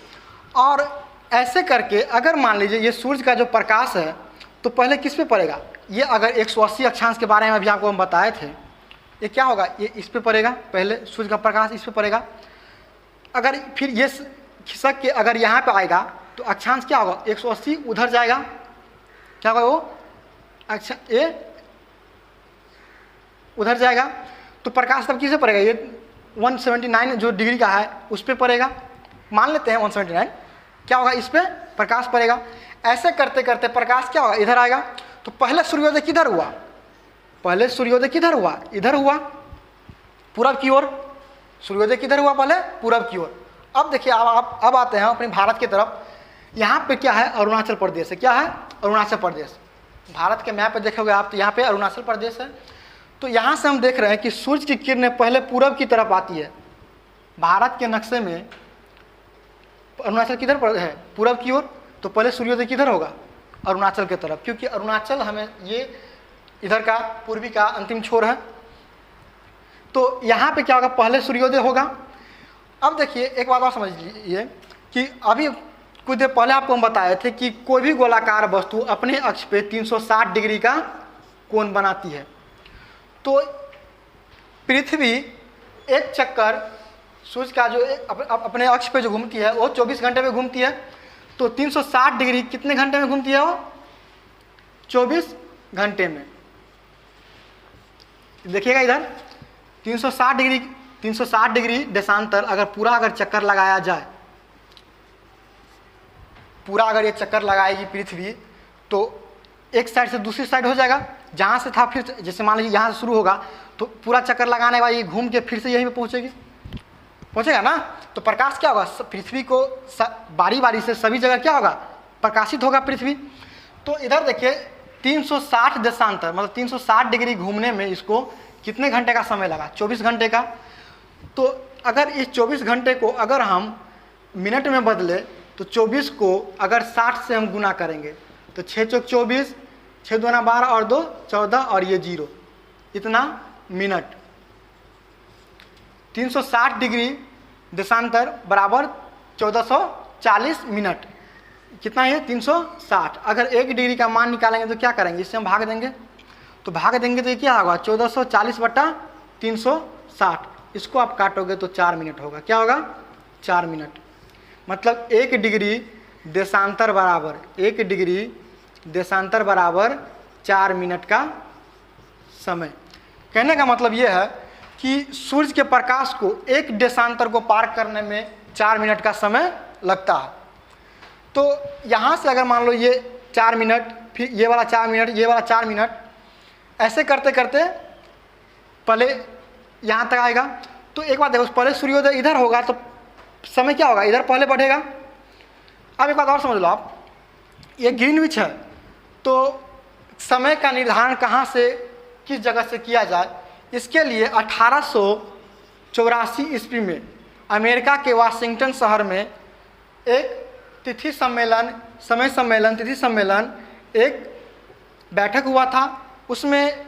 Speaker 1: और ऐसे करके अगर मान लीजिए ये सूर्य का जो प्रकाश है तो पहले किस पे पड़ेगा, ये अगर 180 अक्षांश के बारे में अभी आपको हम बताए थे, ये क्या होगा, ये इस पे पड़ेगा, पहले सूर्य का प्रकाश इस पे पड़ेगा। अगर फिर ये खिसक के अगर यहाँ पे आएगा तो अक्षांश क्या होगा, 180 उधर जाएगा, क्या होगा वो, अच्छा ये उधर जाएगा। तो प्रकाश तब किसे पड़ेगा, ये 179 जो डिग्री का है उस पर पड़ेगा, मान लेते हैं 179, क्या होगा, इस पर प्रकाश पड़ेगा। ऐसे करते करते प्रकाश क्या होगा, इधर आएगा। तो पहले सूर्योदय किधर हुआ, पहले सूर्योदय किधर हुआ, इधर हुआ, पूरब की ओर। सूर्योदय किधर हुआ, पहले पूरब की ओर। अब देखिए अब आते हैं अपने भारत की तरफ। यहाँ पे क्या है, अरुणाचल प्रदेश है, क्या है, अरुणाचल प्रदेश। भारत के मैप पे देखोगे आप तो यहाँ पे अरुणाचल प्रदेश है। तो यहाँ से हम देख रहे हैं कि सूर्य की किरणें पहले पूरब की तरफ आती है। भारत के नक्शे में अरुणाचल किधर पर है, पूरब की ओर। तो पहले सूर्योदय किधर होगा, अरुणाचल की तरफ, क्योंकि अरुणाचल हमें ये इधर का पूर्वी का अंतिम छोर है। तो यहाँ पे क्या होगा, पहले सूर्योदय होगा। अब देखिए एक बात और समझ लीजिए कि अभी कुछ देर पहले आपको हम बताए थे कि कोई भी गोलाकार वस्तु अपने अक्ष पे 360 डिग्री का कोण बनाती है। तो पृथ्वी एक चक्कर सूर्य का जो अपने अक्ष पे जो घूमती है वो 24 घंटे में घूमती है। तो 360 डिग्री कितने घंटे में घूमती है वो? 24 घंटे में। देखिएगा इधर 360 डिग्री देशांतर अगर पूरा अगर चक्कर लगाया जाए, पूरा अगर ये चक्कर लगाएगी पृथ्वी, तो एक साइड से दूसरी साइड हो जाएगा। जहाँ से था फिर जैसे मान लीजिए यहाँ से शुरू होगा तो पूरा चक्कर लगाने के बाद ये घूम के फिर से यहीं पे पहुँचेगा ना। तो प्रकाश क्या होगा? पृथ्वी को बारी बारी से सभी जगह क्या होगा? प्रकाशित होगा पृथ्वी। तो इधर देखिए 360 देशांतर मतलब 360 डिग्री घूमने में इसको कितने घंटे का समय लगा? 24 घंटे का। तो अगर इस 24 घंटे को अगर हम मिनट में बदले तो 24 को अगर 60 से हम गुना करेंगे तो 6 चौक 24, 6 दूना 12 और 2 14 और ये 0, इतना मिनट। 360 डिग्री देशांतर बराबर 1440 मिनट। कितना है? 360। अगर 1 डिग्री का मान निकालेंगे तो क्या करेंगे? इससे हम भाग देंगे। तो भाग देंगे तो ये क्या होगा? 1440 बटा 360। इसको आप काटोगे तो 4 मिनट होगा। क्या होगा? 4 मिनट। मतलब 1 डिग्री देशांतर बराबर 4 मिनट का समय। कहने का मतलब ये है कि सूर्य के प्रकाश को एक देशांतर को पार करने में 4 मिनट का समय लगता है। तो यहाँ से अगर मान लो ये 4 मिनट, फिर ये वाला 4 मिनट, ये वाला 4 मिनट, ऐसे करते करते पहले यहाँ तक आएगा। तो एक बात देखो, पहले सूर्योदय इधर होगा तो समय क्या होगा? इधर पहले बढ़ेगा। अब एक बात और समझ लो आप, ये ग्रीनविच है तो समय का निर्धारण कहाँ से, किस जगह से किया जाए? इसके लिए 1884 ईस्वी में अमेरिका के वाशिंगटन शहर में एक तिथि सम्मेलन एक बैठक हुआ था। उसमें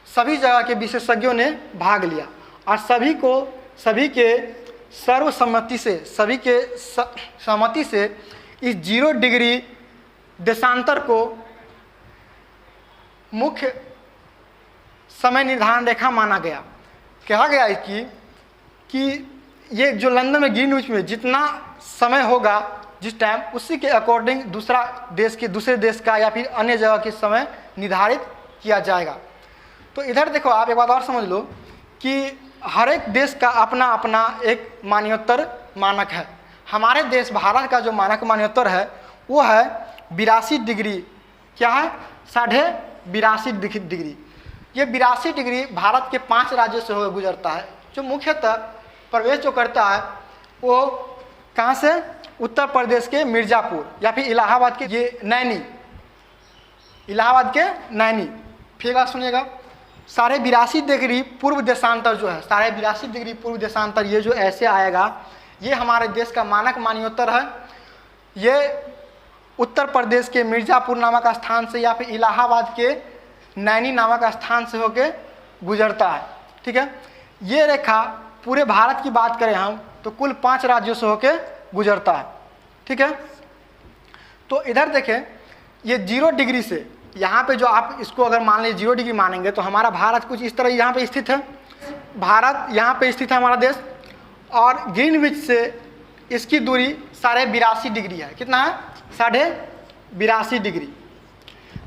Speaker 1: सभी जगह के विशेषज्ञों ने भाग लिया और सभी के सहमति से इस 0 डिग्री देशांतर को मुख्य समय निर्धारण रेखा माना गया। कहा गया है कि ये जो लंदन में ग्रीनविच में जितना समय होगा जिस टाइम, उसी के अकॉर्डिंग दूसरे देश का या फिर अन्य जगह के समय निर्धारित किया जाएगा। तो इधर देखो आप एक बात और समझ लो कि हर एक देश का अपना अपना एक मान्योत्तर मानक है। हमारे देश भारत का जो मानक मान्योत्तर है वो है 82 डिग्री। क्या है? 82.5 डिग्री। ये 82 डिग्री भारत के 5 राज्यों से होकर गुजरता है। जो मुख्यतः प्रवेश जो करता है वो कहाँ से? उत्तर प्रदेश के मिर्ज़ापुर या फिर इलाहाबाद के ये नैनी, इलाहाबाद के नैनी। फिर बात सुनिएगा, 82.5 डिग्री पूर्व देशांतर जो है, 82.5 डिग्री पूर्व देशांतर, ये जो ऐसे आएगा ये हमारे देश का मानक मान्योत्तर है। ये उत्तर प्रदेश के मिर्ज़ापुर नामक स्थान से या फिर इलाहाबाद के नैनी नामक स्थान से होके गुजरता है। ठीक है, ये रेखा पूरे भारत की बात करें हम तो कुल 5 राज्यों से होके गुजरता है। ठीक है, तो इधर देखें ये 0 डिग्री से यहाँ पे जो आप इसको अगर मान लीजिए 0 डिग्री मानेंगे तो हमारा भारत कुछ इस तरह यहाँ पे स्थित है। भारत यहाँ पे स्थित है हमारा देश, और ग्रीनविच से इसकी दूरी 82.5 डिग्री है। कितना है? 82.5 डिग्री।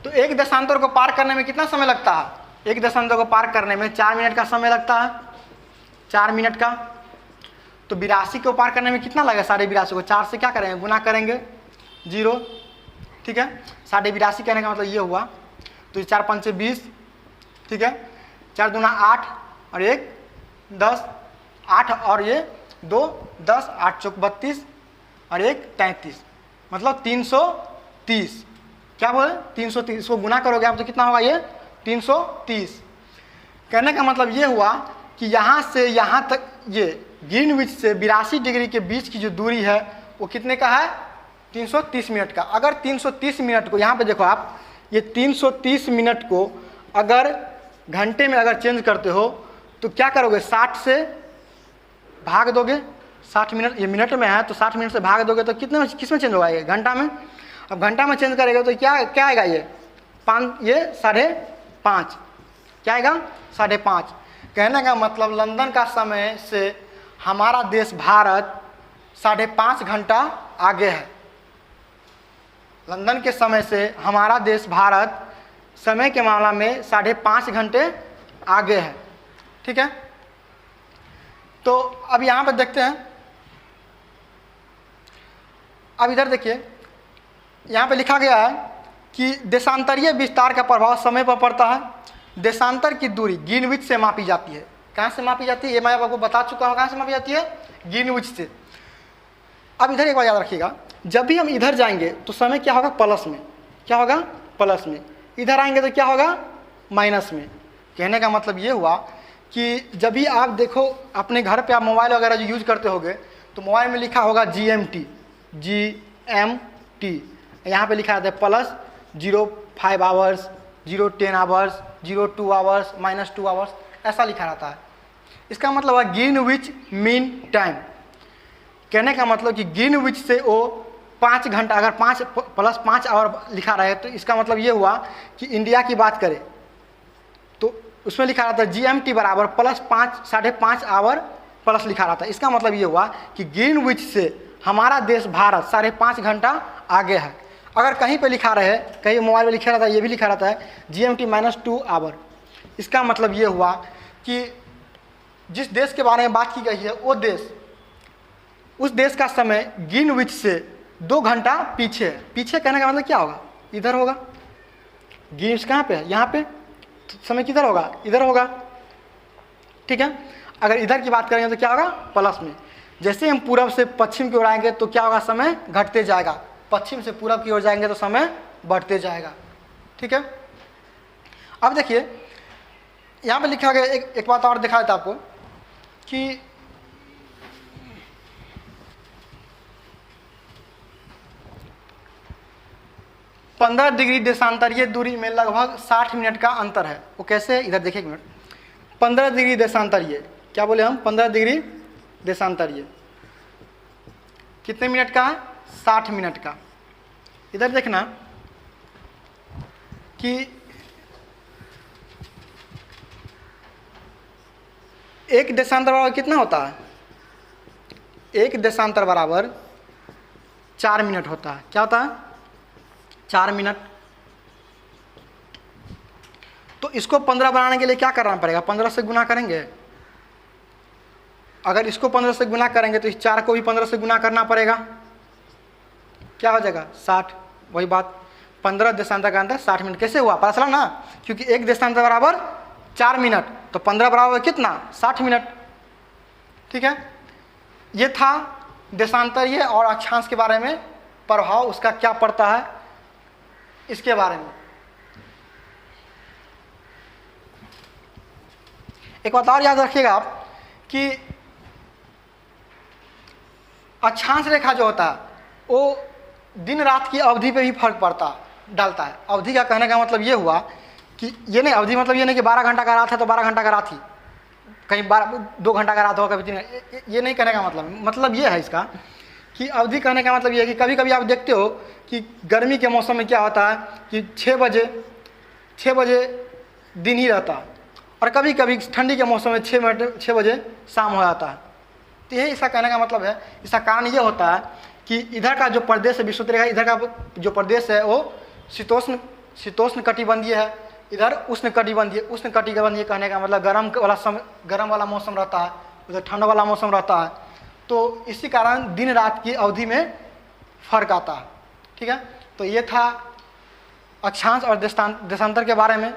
Speaker 1: तो एक देशांतर को पार करने में कितना समय लगता है? एक देशांतर को पार करने में 4 मिनट का समय लगता है, 4 मिनट का। तो 82 को पार करने में कितना लगेगा? 82.5 को 4 से क्या करेंगे? गुना करेंगे, 0। ठीक है, 82.5 कहने का मतलब ये हुआ। तो 4 5 20, ठीक है, 4 दूना 8 और 1 10, 8 और ये 2 10, 8 चौक 32 और 1 33, मतलब 330। क्या बोले? 330 को गुना करोगे आप तो कितना होगा? ये 330। कहने का मतलब ये हुआ कि यहाँ से यहाँ तक ये ग्रीनविच से 82 डिग्री के बीच की जो दूरी है वो कितने का है? 330 मिनट का। अगर 330 मिनट को यहाँ पे देखो आप, ये 330 मिनट को अगर घंटे में अगर चेंज करते हो तो क्या करोगे? 60 से भाग दोगे, 60 मिनट, ये मिनट में है तो 60 मिनट से भाग दोगे तो कितने में, किस में चेंज होगा ये, घंटा में। अब घंटा में चेंज करेगा तो क्या क्या आएगा, ये 5, ये 5.5, क्या आएगा 5.5। कहने का मतलब लंदन का समय से हमारा देश भारत 5.5 घंटा आगे है। लंदन के समय से हमारा देश भारत समय के मामला में 5.5 घंटे आगे है। ठीक है, तो अब यहाँ पर देखते हैं। अब इधर देखिए, यहाँ पे लिखा गया है कि देशांतरीय विस्तार का प्रभाव समय पर पड़ता है। देशांतर की दूरी ग्रीनविच से मापी जाती है। कहाँ से मापी जाती है, ये मैं आपको बता चुका हूँ। कहाँ से मापी जाती है, ग्रीनविच से। अब इधर एक बार याद रखिएगा, जब भी हम इधर जाएंगे तो समय क्या होगा, प्लस में। क्या होगा, प्लस में। इधर आएंगे तो क्या होगा, माइनस में। कहने का मतलब ये हुआ कि जब भी आप देखो अपने घर पे आप मोबाइल वगैरह जो यूज करते होगे तो मोबाइल में लिखा होगा GMT, यहाँ पे लिखा रहता है plus 0.5 hours, 0.10 hours, 0.2 hours, -2 hours, ऐसा लिखा रहता है। इसका मतलब है ग्रीनविच मीन टाइम। कहने का मतलब कि ग्रीनविच से वो 5 घंटा, अगर 5 + 5 आवर लिखा रहे तो इसका मतलब ये हुआ कि इंडिया की बात करें तो उसमें लिखा रहता है GMT बराबर +5, 5.5 आवर प्लस लिखा रहता है। इसका मतलब ये हुआ कि ग्रीनविच से हमारा देश भारत 5.5 घंटा आगे है। अगर कहीं पे लिखा रहे, कहीं मोबाइल में लिखा रहता है, ये भी लिखा रहता है GMT -2 आवर, इसका मतलब ये हुआ कि जिस देश के बारे में बात की गई है वो देश, उस देश का समय ग्रीनविच से 2 घंटा पीछे है। पीछे कहने का मतलब क्या होगा, इधर होगा। ग्रीनविच कहाँ पे है, यहाँ पे, समय किधर होगा, इधर होगा। ठीक है, अगर इधर की बात करेंगे तो क्या होगा, प्लस में। जैसे हम पूरब से पश्चिम की ओर आएंगे तो क्या होगा, समय घटते जाएगा। पश्चिम से पूरब की ओर जाएंगे तो समय बढ़ते जाएगा। ठीक है, अब देखिए यहाँ पे लिखा गया, एक बात और दिखा देता आपको कि पंद्रह डिग्री देशांतरीय दूरी में लगभग 60 मिनट का अंतर है। वो कैसे है, इधर देखिए एक मिनट। 15 डिग्री देशांतरीय, क्या बोले हम, 15 डिग्री देशांतरीय कितने मिनट का है, 60 मिनट का। इधर देखना कि एक देशांतर बराबर कितना होता है, एक देशांतर बराबर 4 मिनट होता है। क्या होता है, 4 मिनट। तो इसको 15 बनाने के लिए क्या करना पड़ेगा, 15 से गुना करेंगे। अगर इसको 15 से गुना करेंगे तो इस 4 को भी 15 से गुना करना पड़ेगा। क्या हो जाएगा, 60। वही बात, 15 देशांतर का अंतर 60 मिनट। कैसे हुआ, पता चला ना, क्योंकि एक देशांतर बराबर 4 मिनट, तो 15 बराबर कितना, 60 मिनट। ठीक है, ये था देशांतरीय और अक्षांश के बारे में प्रभाव, उसका क्या पड़ता है इसके बारे में। एक बात और याद रखिएगा आप कि अक्षांश रेखा जो होता है वो दिन रात की अवधि पे भी फर्क डालता है। अवधि का कहने का मतलब ये हुआ कि ये नहीं, अवधि मतलब ये नहीं कि 12 घंटा का रात है तो 12 घंटा का रात ही, कहीं 2 घंटा का रात होगा, कभी 3, ये नहीं कहने का मतलब ये है इसका कि अवधि कहने का मतलब ये है कि कभी कभी आप देखते हो कि गर्मी के मौसम में क्या होता है कि 6 बजे दिन ही रहता है, और कभी कभी ठंडी के मौसम में 6 बजे शाम हो जाता है। तो यही इसका कहने का मतलब है। इसका कारण ये होता है कि इधर का जो प्रदेश है विषुवत रेखा, इधर का जो प्रदेश है वो शीतोष्ण कटिबंधीय है, इधर उष्ण कटिबंधीय कहने का मतलब गर्म वाला मौसम रहता है, उधर ठंड वाला मौसम रहता है। तो इसी कारण दिन रात की अवधि में फर्क आता है। ठीक है, तो ये था अक्षांश और देशांतर के बारे में।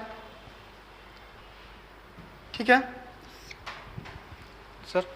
Speaker 1: ठीक है सर।